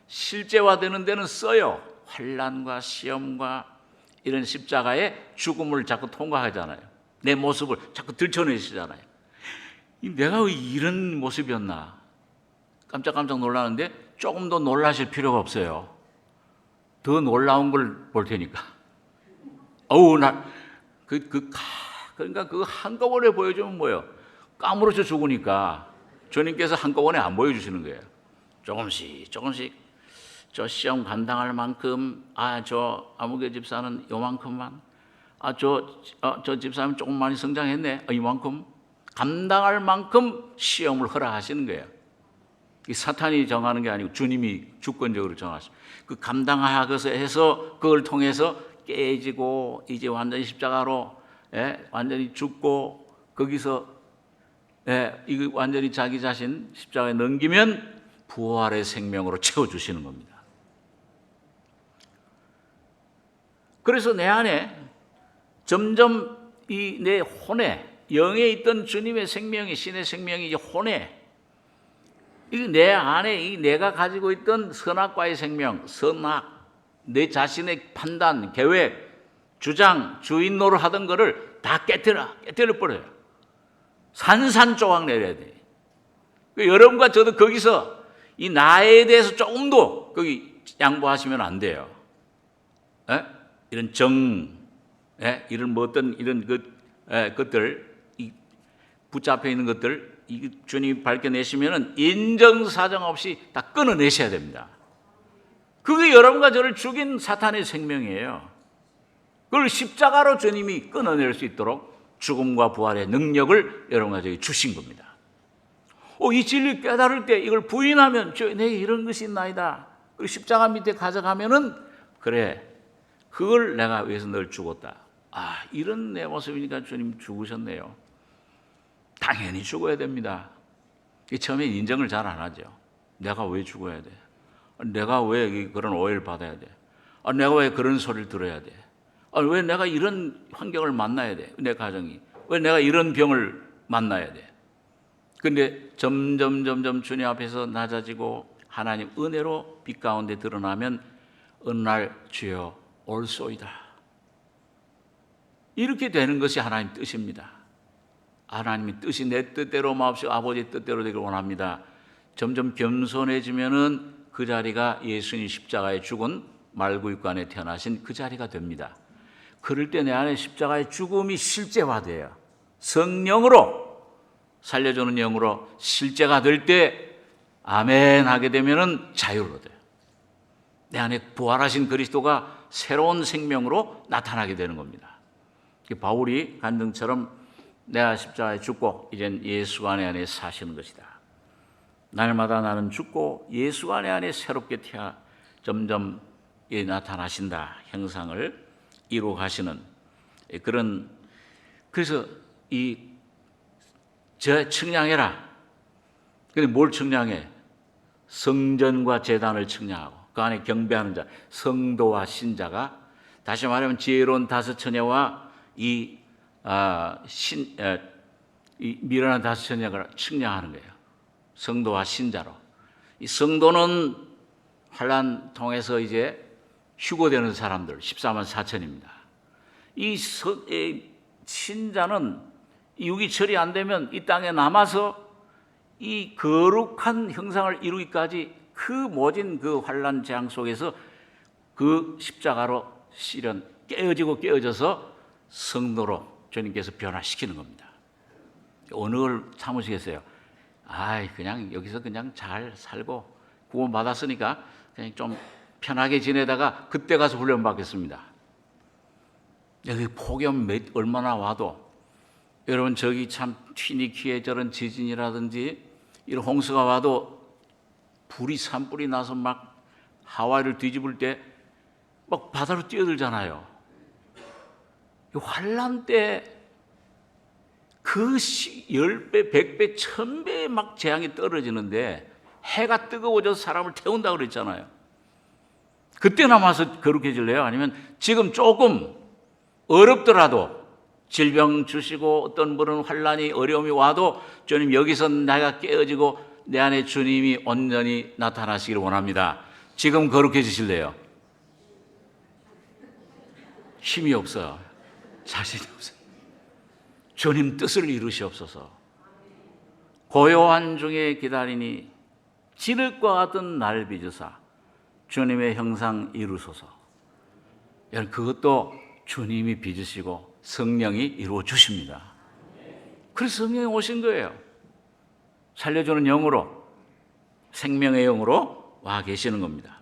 실제화되는 데는 써요. 환난과 시험과 이런 십자가의 죽음을 자꾸 통과하잖아요. 내 모습을 자꾸 들춰내시잖아요. 내가 왜 이런 모습이었나? 깜짝깜짝 놀라는데 조금 더 놀라실 필요가 없어요. 더 놀라운 걸 볼 테니까. 그러니까 그거 한꺼번에 보여주면 뭐예요? 까무러져 죽으니까 주님께서 한꺼번에 안 보여주시는 거예요. 조금씩 저 시험 감당할 만큼, 저 아무개 집사는 요만큼만, 저 집사는 조금 많이 성장했네, 이만큼 감당할 만큼 시험을 허락하시는 거예요. 이 사탄이 정하는 게 아니고 주님이 주권적으로 정하십니다. 그 감당하고서 해서 그걸 통해서 깨지고 이제 완전히 십자가로 완전히 죽고 거기서 이거 완전히 자기 자신 십자가에 넘기면 부활의 생명으로 채워주시는 겁니다. 그래서 내 안에 점점 이 내 혼에, 영에 있던 주님의 생명이, 신의 생명이 이제 혼에, 이 내 안에 이 내가 가지고 있던 선악과의 생명, 선악, 내 자신의 판단, 계획, 주장, 주인 노릇 하던 거를 다 깨뜨려 버려요. 산산조각 내려야 돼. 여러분과 저도 거기서 이 나에 대해서 조금도 거기 양보하시면 안 돼요. 이런 이런 뭐 어떤 이런 것들, 붙잡혀 있는 것들, 주님이 밝혀내시면은 인정사정 없이 다 끊어내셔야 됩니다. 그게 여러분과 저를 죽인 사탄의 생명이에요. 그걸 십자가로 주님이 끊어낼 수 있도록 죽음과 부활의 능력을 여러분과 저에게 주신 겁니다. 이 진리 깨달을 때 이걸 부인하면 내게 이런 것이 있나이다. 그리고 십자가 밑에 가져가면은 그래, 그걸 내가 위해서 널 죽었다. 이런 내 모습이니까 주님 죽으셨네요. 당연히 죽어야 됩니다. 처음에 인정을 잘 안 하죠. 내가 왜 죽어야 돼? 내가 왜 그런 오해를 받아야 돼? 내가 왜 그런 소리를 들어야 돼? 왜 내가 이런 환경을 만나야 돼? 내 가정이. 왜 내가 이런 병을 만나야 돼? 근데 점점 주님 앞에서 낮아지고 하나님 은혜로 빛 가운데 드러나면 어느 날 주여 올소이다. 이렇게 되는 것이 하나님 뜻입니다. 하나님의 뜻이 내 뜻대로 마옵시고 아버지의 뜻대로 되길 원합니다. 점점 겸손해지면은 그 자리가 예수님 십자가에 죽은 말구육간에 태어나신 그 자리가 됩니다. 그럴 때 내 안에 십자가의 죽음이 실제화돼요. 성령으로 살려주는 영으로 실제가 될 때 아멘 하게 되면은 자유로 돼요. 내 안에 부활하신 그리스도가 새로운 생명으로 나타나게 되는 겁니다. 바울이 간증처럼 내가 십자가에 죽고 이젠 예수 안에 사시는 것이다. 날마다 나는 죽고 예수가 내 안에 새롭게 점점 나타나신다 형상을 이루어 가시는 그런. 그래서 저 측량해라. 근데 뭘 측량해? 성전과 제단을 측량하고 그 안에 경배하는 자, 성도와 신자가, 다시 말하면 지혜로운 다섯 처녀와 이 미련한 다섯 처녀가 측량하는 거예요. 성도와 신자로. 이 성도는 환난 통해서 이제 휴거되는 사람들 14만 4천입니다. 이 신자는 육이 처리 안 되면 이 땅에 남아서 이 거룩한 형상을 이루기까지 그 모진 그 환난 재앙 속에서 그 십자가로 실현 깨어져서 성도로 주님께서 변화시키는 겁니다. 어느 걸 참으시겠어요? 그냥 여기서 그냥 잘 살고 구원 받았으니까 그냥 좀 편하게 지내다가 그때 가서 훈련 받겠습니다. 여기 폭염 얼마나 와도, 여러분 저기 참 튀니키에 저런 지진이라든지 이런 홍수가 와도 산불이 나서 막 하와이를 뒤집을 때 막 바다로 뛰어들잖아요. 환난 때 그 10배, 100배, 1000배의 막 재앙이 떨어지는데 해가 뜨거워져서 사람을 태운다고 그랬잖아요. 그때 남아서 거룩해질래요? 아니면 지금 조금 어렵더라도 질병 주시고 어떤 분은 환난이 어려움이 와도 주님 여기서 내가 깨어지고 내 안에 주님이 온전히 나타나시기를 원합니다. 지금 거룩해지실래요? 힘이 없어요. 자신이 없어요. 주님 뜻을 이루시옵소서. 고요한 중에 기다리니 진흙과 같은 날 빚으사 주님의 형상 이루소서. 여러분 그것도 주님이 빚으시고 성령이 이루어 주십니다. 그래서 성령이 오신 거예요. 살려주는 영으로, 생명의 영으로 와 계시는 겁니다.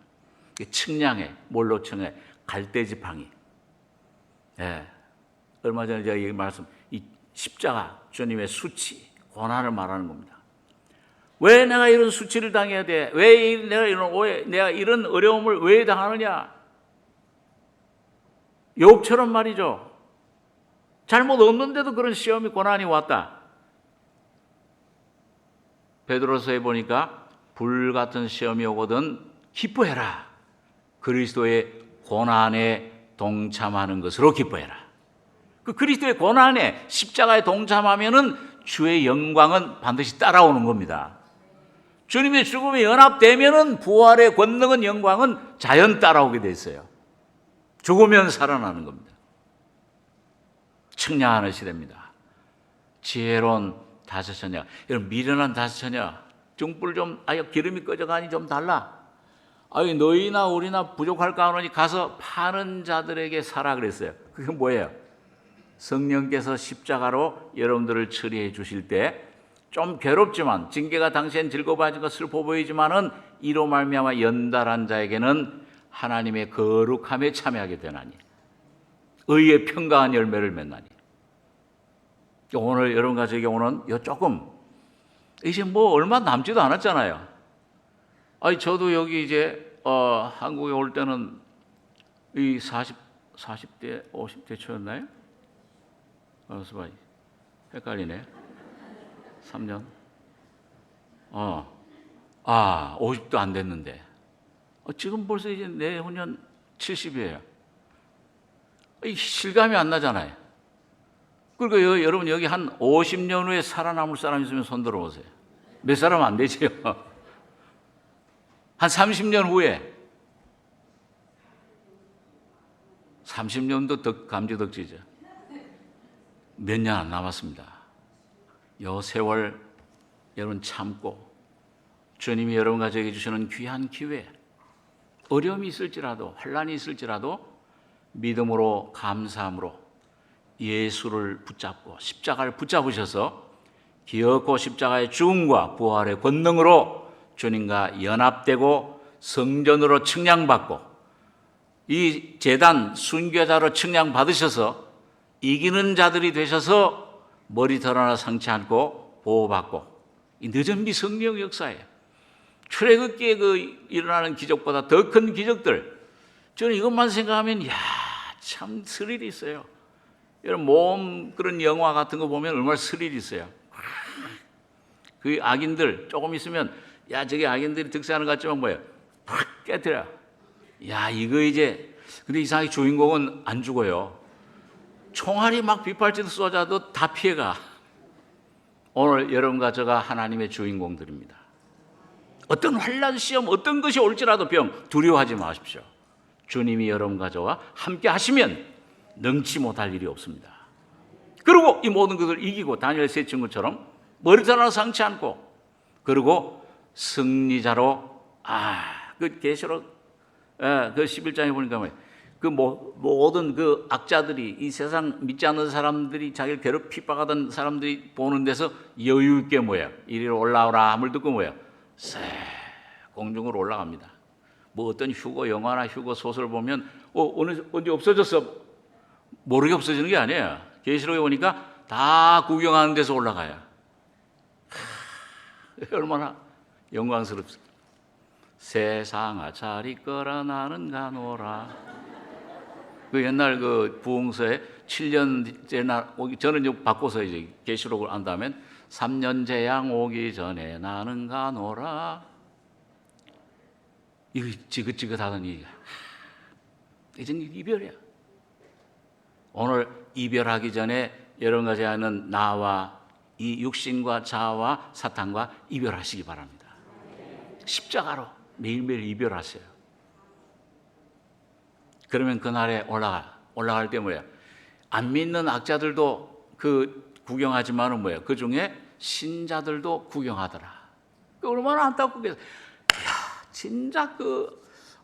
측량해, 뭘로 측량해? 갈대지팡이. 얼마 전에 제가 이 말씀, 이 십자가, 주님의 수치, 고난을 말하는 겁니다. 왜 내가 이런 수치를 당해야 돼? 왜 내가 이런 오해, 내가 이런 어려움을 왜 당하느냐? 욥처럼 말이죠. 잘못 없는데도 그런 시험이 고난이 왔다. 베드로서에 보니까 불같은 시험이 오거든 기뻐해라. 그리스도의 고난에 동참하는 것으로 기뻐해라. 그 그리스도의 고난에 십자가에 동참하면은 주의 영광은 반드시 따라오는 겁니다. 주님의 죽음에 연합되면은 부활의 권능은 영광은 자연 따라오게 돼 있어요. 죽으면 살아나는 겁니다. 측량하는 시대입니다. 지혜로운 다섯 처녀, 여러분 미련한 다섯 처녀, 등불 좀 기름이 꺼져가니 좀 달라. 너희나 우리나 부족할까 하노니 가서 파는 자들에게 사라 그랬어요. 그게 뭐예요? 성령께서 십자가로 여러분들을 처리해 주실 때 좀 괴롭지만, 징계가 당시엔 즐거워하지고 슬퍼 보이지만은 이로 말미암아 연달한 자에게는 하나님의 거룩함에 참여하게 되나니 의의 평강한 열매를 맺나니. 오늘 여러분 가족에게 오는 조금 이제 얼마 남지도 않았잖아요. 저도 여기 이제 한국에 올 때는 이 40대 50대 초였나요? 헷갈리네. 3년. 50도 안 됐는데 지금 벌써 이제 내후년 70이에요. 실감이 안 나잖아요. 그리고 여러분 여기 한 50년 후에 살아남을 사람 있으면 손 들어보세요. 몇 사람 안 되지요. 한 30년 후에 30년도 더 감지덕지죠. 몇 년 안 남았습니다. 요 세월 여러분 참고 주님이 여러분 가족에게 주시는 귀한 기회, 어려움이 있을지라도 환난이 있을지라도 믿음으로 감사함으로 예수를 붙잡고 십자가를 붙잡으셔서 기어코 십자가의 죽음과 부활의 권능으로 주님과 연합되고 성전으로 측량받고 이 제단 순교자로 측량받으셔서 이기는 자들이 되셔서 머리 털 하나 상치 않고 보호받고 이 늦은 미성령 역사예요. 출애굽기에 그 일어나는 기적보다 더 큰 기적들, 저는 이것만 생각하면 참 스릴이 있어요. 여러분 모험 그런 영화 같은 거 보면 얼마나 스릴이 있어요. 그 악인들 조금 있으면 저게 악인들이 득세하는 것 같지만 뭐예요? 팍 깨뜨려. 이거 이제 근데 이상하게 주인공은 안 죽어요. 총알이 막 빗발치듯 쏘자도 다 피해가. 오늘 여러분과 저가 하나님의 주인공들입니다. 어떤 환난, 시험, 어떤 것이 올지라도 두려워하지 마십시오. 주님이 여러분과 저와 함께 하시면 능치 못할 일이 없습니다. 그리고 이 모든 것을 이기고 다니엘 세 친구처럼 머리털 하나 상치 않고, 그리고 승리자로 그 계시록 그 11장에 보니까 뭐예요? 그 모든 그 악자들이, 이 세상 믿지 않는 사람들이, 자기를 괴롭 핍박하던 사람들이 보는 데서 여유 있게 이리로 올라오라 함을 듣고 새 공중으로 올라갑니다. 어떤 휴거 영화나 휴거 소설 보면 언제 없어졌어? 모르게 없어지는 게 아니에요. 계시록에 보니까 다 구경하는 데서 올라가요. 얼마나 영광스럽습니다. 세상아 잘 있거라 나는 가노라. 그 옛날 그 부흥서에 7년째 날 오기, 저는 이제 바꿔서 이제 계시록을 안 다음엔 3년째 양 오기 전에 나는 가노라. 이거 지긋지긋하더니 이젠 이별이야. 오늘 이별하기 전에 여러분과 제하는 나와 이 육신과 자아와 사탄과 이별하시기 바랍니다. 십자가로 매일매일 이별하세요. 그러면 그날에 올라갈 때 안 믿는 악자들도 구경하지만은 그 중에 신자들도 구경하더라. 얼마나 안타깝게. 진짜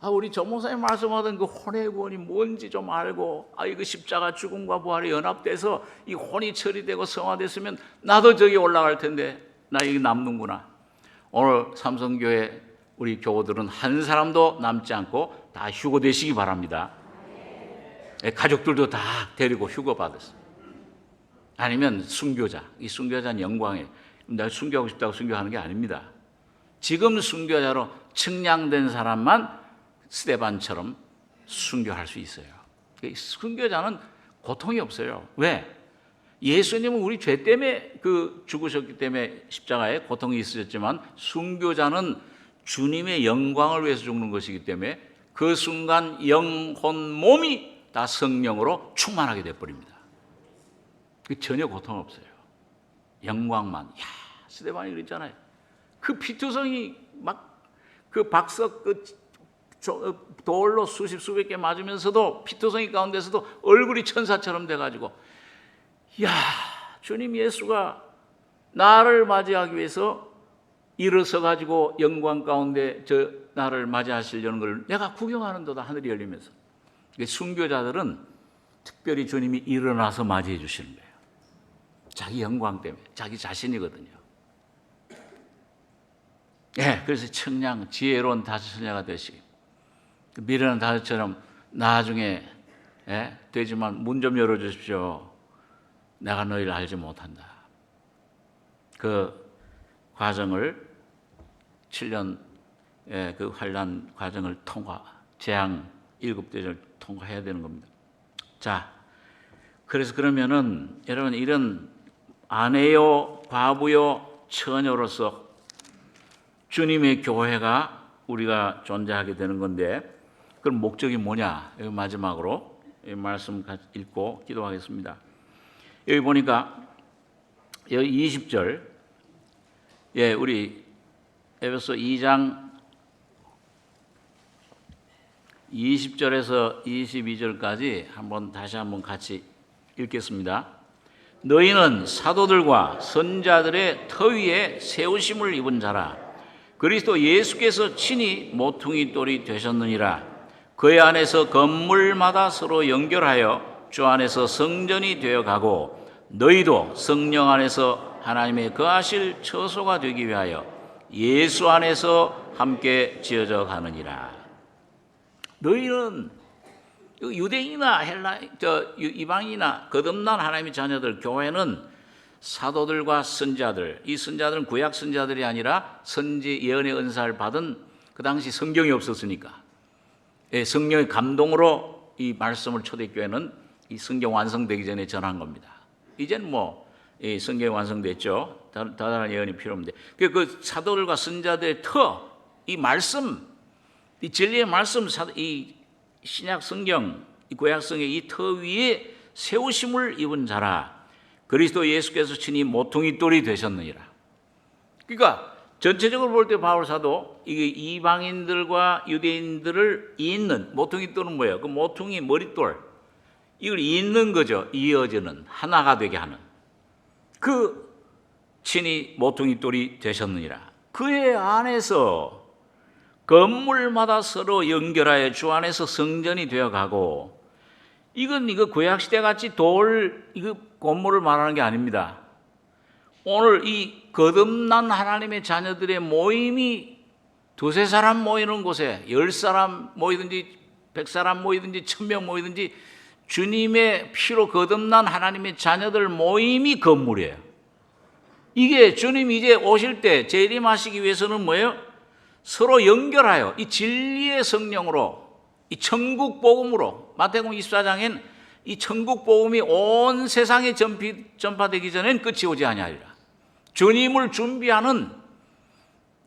우리 전목사님 말씀하던 그 혼의 구원이 뭔지 좀 알고, 이거 십자가 죽음과 부활이 연합돼서 이 혼이 처리되고 성화됐으면 나도 저기 올라갈 텐데 나 여기 남는구나. 오늘 삼성교회 우리 교우들은 한 사람도 남지 않고 다 휴거 되시기 바랍니다. 가족들도 다 데리고 휴거 받았어요. 아니면 순교자, 이 순교자는 영광이에요. 내가 순교하고 싶다고 순교하는 게 아닙니다. 지금 순교자로 측량된 사람만 스데반처럼 순교할 수 있어요. 순교자는 고통이 없어요. 왜? 예수님은 우리 죄 때문에 죽으셨기 때문에 십자가에 고통이 있으셨지만, 순교자는 주님의 영광을 위해서 죽는 것이기 때문에 그 순간 영혼 몸이 다 성령으로 충만하게 돼버립니다. 전혀 고통 없어요. 영광만. 스데반이 그랬잖아요. 그 피투성이 박석 돌로 수백 개 맞으면서도 피투성이 가운데서도 얼굴이 천사처럼 돼가지고, 주님 예수가 나를 맞이하기 위해서 일어서가지고 영광 가운데 나를 맞이하시려는 걸 내가 구경하는도다. 하늘이 열리면서. 순교자들은 특별히 주님이 일어나서 맞이해 주시는 거예요. 자기 영광 때문에, 자기 자신이거든요. 그래서 청량, 지혜로운 다처녀가 되시기, 미련한 다처처럼 나중에 되지만 문 좀 열어주십시오. 내가 너희를 알지 못한다. 그 과정을 7년 그 환난 과정을 재앙 7대를 통과해야 되는 겁니다. 자, 그래서 그러면은 여러분, 이런 아내요, 과부요, 처녀로서 주님의 교회가 우리가 존재하게 되는 건데, 그럼 목적이 뭐냐? 여기 마지막으로 이 말씀 읽고 기도하겠습니다. 여기 보니까 여기 20절, 우리 에베소 2장 20절에서 22절까지 다시 한번 같이 읽겠습니다. 너희는 사도들과 선자들의 터 위에 세우심을 입은 자라. 그리스도 예수께서 친히 모퉁이 돌이 되셨느니라. 그의 안에서 건물마다 서로 연결하여 주 안에서 성전이 되어가고, 너희도 성령 안에서 하나님의 거하실 처소가 되기 위하여 예수 안에서 함께 지어져 가느니라. 너희는 유대인이나 이방인이나 거듭난 하나님의 자녀들, 교회는 사도들과 선지자들, 이 선지자들은 구약 선지자들이 아니라 선지 예언의 은사를 받은 그 당시 성경이 없었으니까 성령의 감동으로 이 말씀을 초대교회는 이 성경 완성되기 전에 전한 겁니다. 이제는 이 성경이 완성됐죠. 다른 예언이 필요 없는데 그 사도들과 선지자들의 이 말씀, 이 진리의 말씀, 이 신약 성경, 이 구약 성경의 이 터 위에 세우심을 입은 자라 그리스도 예수께서 친히 모퉁이 돌이 되셨느니라. 그러니까 전체적으로 볼 때 바울 사도 이게 이방인들과 유대인들을 잇는 모퉁이 돌은 뭐예요? 그 모퉁이 머릿돌 이걸 잇는 거죠. 이어지는 하나가 되게 하는 그 친히 모퉁이 돌이 되셨느니라. 그의 안에서 건물마다 서로 연결하여 주 안에서 성전이 되어가고 이거 구약시대 같이 이거 건물을 말하는 게 아닙니다. 오늘 이 거듭난 하나님의 자녀들의 모임이 두세 사람 모이는 곳에 10사람 모이든지 100사람 모이든지 1000명 모이든지 주님의 피로 거듭난 하나님의 자녀들 모임이 건물이에요. 이게 주님 이제 오실 때 재림하시기 위해서는 뭐예요? 서로 연결하여 이 진리의 성령으로 이 천국 복음으로 마태복음 24장엔 이 천국 복음이 온 세상에 전파되기 전엔 끝이 오지 아니하리라. 주님을 준비하는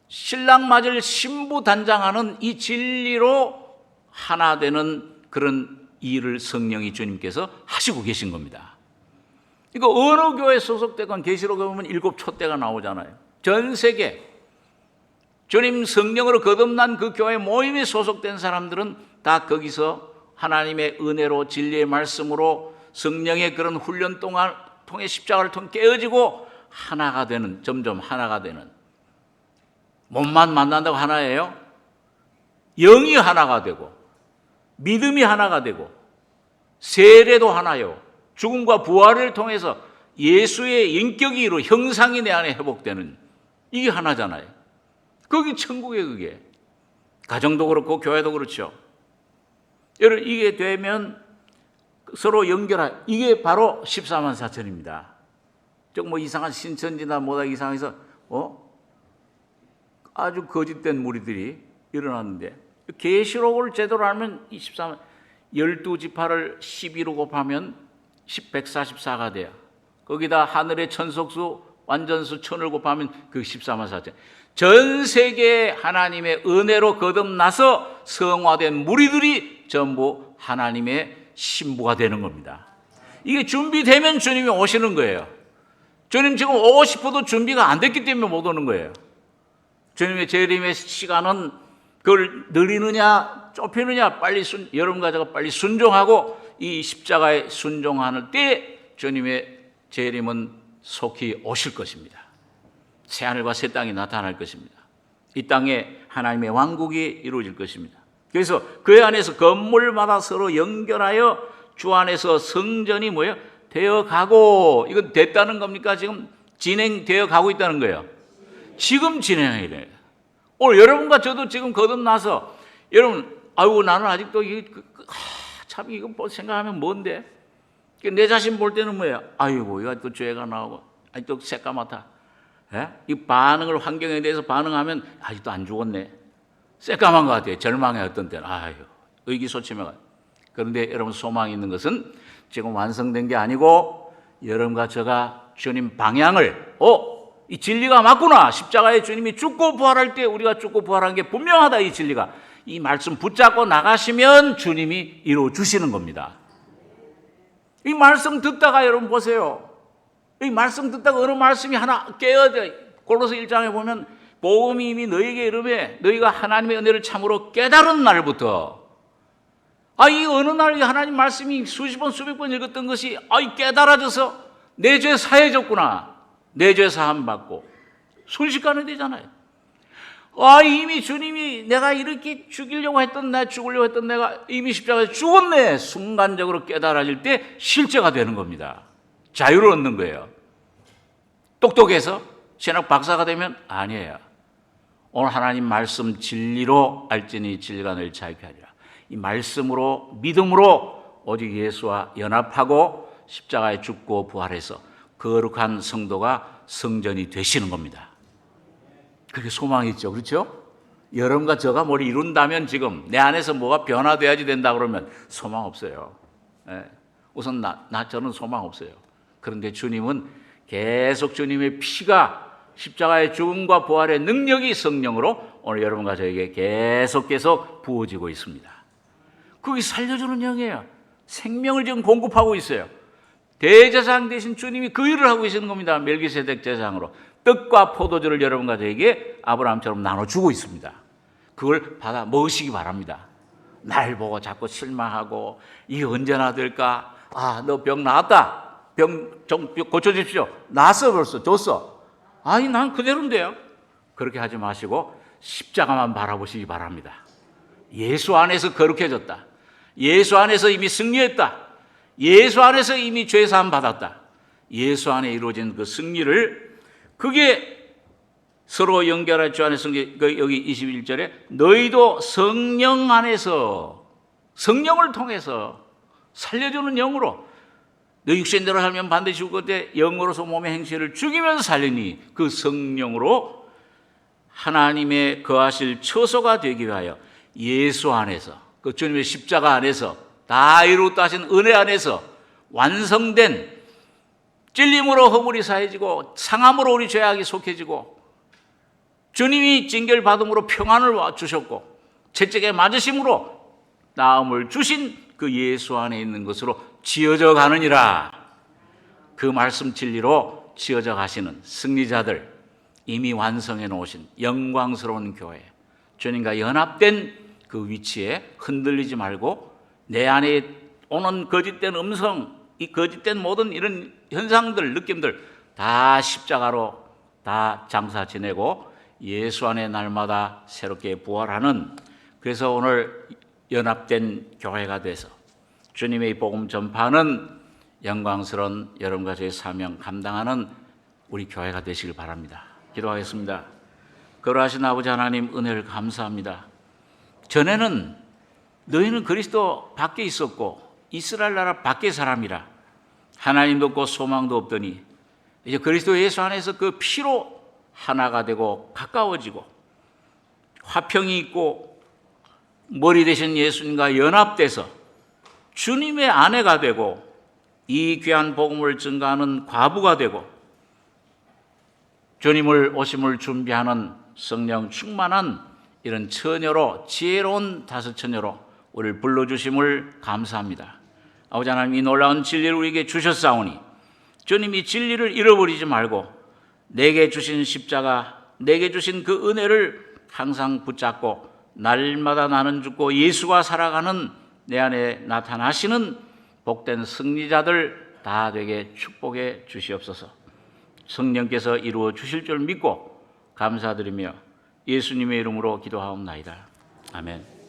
신랑 맞을 신부 단장하는 이 진리로 하나 되는 그런 일을 성령이 주님께서 하시고 계신 겁니다. 이거 어느 교회 소속되건 계시록에 보면 7 촛대가 나오잖아요. 전 세계 주님 성령으로 거듭난 그 교회 모임에 소속된 사람들은 다 거기서 하나님의 은혜로 진리의 말씀으로 성령의 그런 훈련 통해 십자가를 통해 깨어지고 하나가 되는, 점점 하나가 되는. 몸만 만난다고 하나예요? 영이 하나가 되고 믿음이 하나가 되고 세례도 하나요. 죽음과 부활을 통해서 예수의 인격이 이루 형상이 내 안에 회복되는 이게 하나잖아요. 그게 천국이에요. 그게 가정도 그렇고 교회도 그렇죠. 여러분 이게 되면 서로 연결할 이게 바로 14만 4천입니다. 좀 이상한 신천지나 뭐다 이상해서 아주 거짓된 무리들이 일어났는데 계시록을 제대로 알면 14만 12지파를 12로 곱하면 144가 돼요. 거기다 하늘의 천속수 완전수 1000을 곱하면 그 14만 4천. 전 세계 하나님의 은혜로 거듭나서 성화된 무리들이 전부 하나님의 신부가 되는 겁니다. 이게 준비되면 주님이 오시는 거예요. 주님 지금 오고 싶어도 준비가 안 됐기 때문에 못 오는 거예요. 주님의 재림의 시간은 그걸 느리느냐 좁히느냐 빨리 여러분과 제가 빨리 순종하고 이 십자가에 순종하는 때 주님의 재림은 속히 오실 것입니다. 새하늘과 새 땅이 나타날 것입니다. 이 땅에 하나님의 왕국이 이루어질 것입니다. 그래서 그 안에서 건물마다 서로 연결하여 주 안에서 성전이 뭐예요? 되어가고 이건 됐다는 겁니까? 지금 진행되어 가고 있다는 거예요. 지금 진행해야 돼요. 오늘 여러분과 저도 지금 거듭나서 여러분 아이고 나는 아직도 참 이거 생각하면 뭔데? 내 자신 볼 때는 뭐예요? 아이고 이거 또 죄가 나오고 아직도 새까맣다. 이 반응을 환경에 대해서 반응하면 아직도 안 죽었네. 새까만 것 같아요. 절망의 어떤 때는 아유 의기소침해가. 그런데 여러분 소망이 있는 것은 지금 완성된 게 아니고 여러분과 제가 주님 방향을 이 진리가 맞구나. 십자가에 주님이 죽고 부활할 때 우리가 죽고 부활한 게 분명하다. 이 진리가. 이 말씀 붙잡고 나가시면 주님이 이루어 주시는 겁니다. 이 말씀 듣다가 여러분 보세요. 이 말씀 듣다가 어느 말씀이 하나 깨어져. 골로새 1장에 보면 복음이 이미 너희에게 이르매 너희가 하나님의 은혜를 참으로 깨달은 날부터 이 어느 날 하나님 말씀이 수십 번 수백 번 읽었던 것이 깨달아져서 내 죄 사해졌구나. 내 죄 사함 받고 순식간에 되잖아요. 이미 주님이 내가 이렇게 죽으려고 했던 내가 이미 십자가에 죽었네. 순간적으로 깨달아질 때 실제가 되는 겁니다. 자유를 얻는 거예요. 똑똑해서 신학 박사가 되면 아니에요. 오늘 하나님 말씀 진리로 알지니 진리가 너희를 자유케 하리라. 이 말씀으로 믿음으로 오직 예수와 연합하고 십자가에 죽고 부활해서 거룩한 성도가 성전이 되시는 겁니다. 그게 소망이 있죠. 그렇죠? 여러분과 저가 뭘 이룬다면 지금 내 안에서 뭐가 변화돼야지 된다 그러면 소망 없어요. 예. 우선 저는 소망 없어요. 그런데 주님은 계속 주님의 피가 십자가의 죽음과 부활의 능력이 성령으로 오늘 여러분과 저에게 계속 부어지고 있습니다. 그게 살려주는 영이에요. 생명을 지금 공급하고 있어요. 대제사장 대신 주님이 그 일을 하고 계시는 겁니다. 멜기세덱 제사장으로 떡과 포도주를 여러분과 저에게 아브라함처럼 나눠주고 있습니다. 그걸 받아 먹으시기 바랍니다. 날 보고 자꾸 실망하고 이게 언제나 될까? 아, 너 병 나았다. 병 좀 고쳐주십시오. 나았어 벌써 줬어. 아니 난 그대로인데요. 그렇게 하지 마시고 십자가만 바라보시기 바랍니다. 예수 안에서 거룩해졌다. 예수 안에서 이미 승리했다. 예수 안에서 이미 죄사함 받았다. 예수 안에 이루어진 그 승리를 그게 서로 연결할 주 안에서 여기 21절에 너희도 성령 안에서 성령을 통해서 살려주는 영으로 너 육신대로 살면 반드시 죽을 때 영으로서 몸의 행실을 죽이면서 살리니 그 성령으로 하나님의 거하실 처소가 되기 위하여 예수 안에서 그 주님의 십자가 안에서 다 이루었다 하신 은혜 안에서 완성된 찔림으로 허물이 사해지고 상함으로 우리 죄악이 속해지고 주님이 징계받음으로 평안을 주셨고 채찍에 맞으심으로 나음을 주신 그 예수 안에 있는 것으로 지어져 가느니라. 그 말씀 진리로 지어져 가시는 승리자들, 이미 완성해 놓으신 영광스러운 교회, 주님과 연합된 그 위치에 흔들리지 말고 내 안에 오는 거짓된 음성, 이 거짓된 모든 이런 현상들, 느낌들 다 십자가로 다 장사 지내고 예수 안에 날마다 새롭게 부활하는, 그래서 오늘 연합된 교회가 돼서 주님의 복음 전파하는 영광스러운 여러분과 저의 사명 감당하는 우리 교회가 되시길 바랍니다. 기도하겠습니다. 거룩하신 아버지 하나님, 은혜를 감사합니다. 전에는 너희는 그리스도 밖에 있었고 이스라엘 나라 밖의 사람이라 하나님도 없고 소망도 없더니 이제 그리스도 예수 안에서 그 피로 하나가 되고 가까워지고 화평이 있고 머리 되신 예수님과 연합돼서 주님의 아내가 되고 이 귀한 복음을 증거하는 과부가 되고 주님을 오심을 준비하는 성령 충만한 이런 처녀로, 지혜로운 다섯 처녀로 우리를 불러주심을 감사합니다. 아버지 하나님, 이 놀라운 진리를 우리에게 주셨사오니 주님이 진리를 잃어버리지 말고 내게 주신 십자가, 내게 주신 그 은혜를 항상 붙잡고 날마다 나는 죽고 예수가 살아가는 내 안에 나타나시는 복된 승리자들 다 되게 축복해 주시옵소서. 성령께서 이루어 주실 줄 믿고 감사드리며 예수님의 이름으로 기도하옵나이다. 아멘.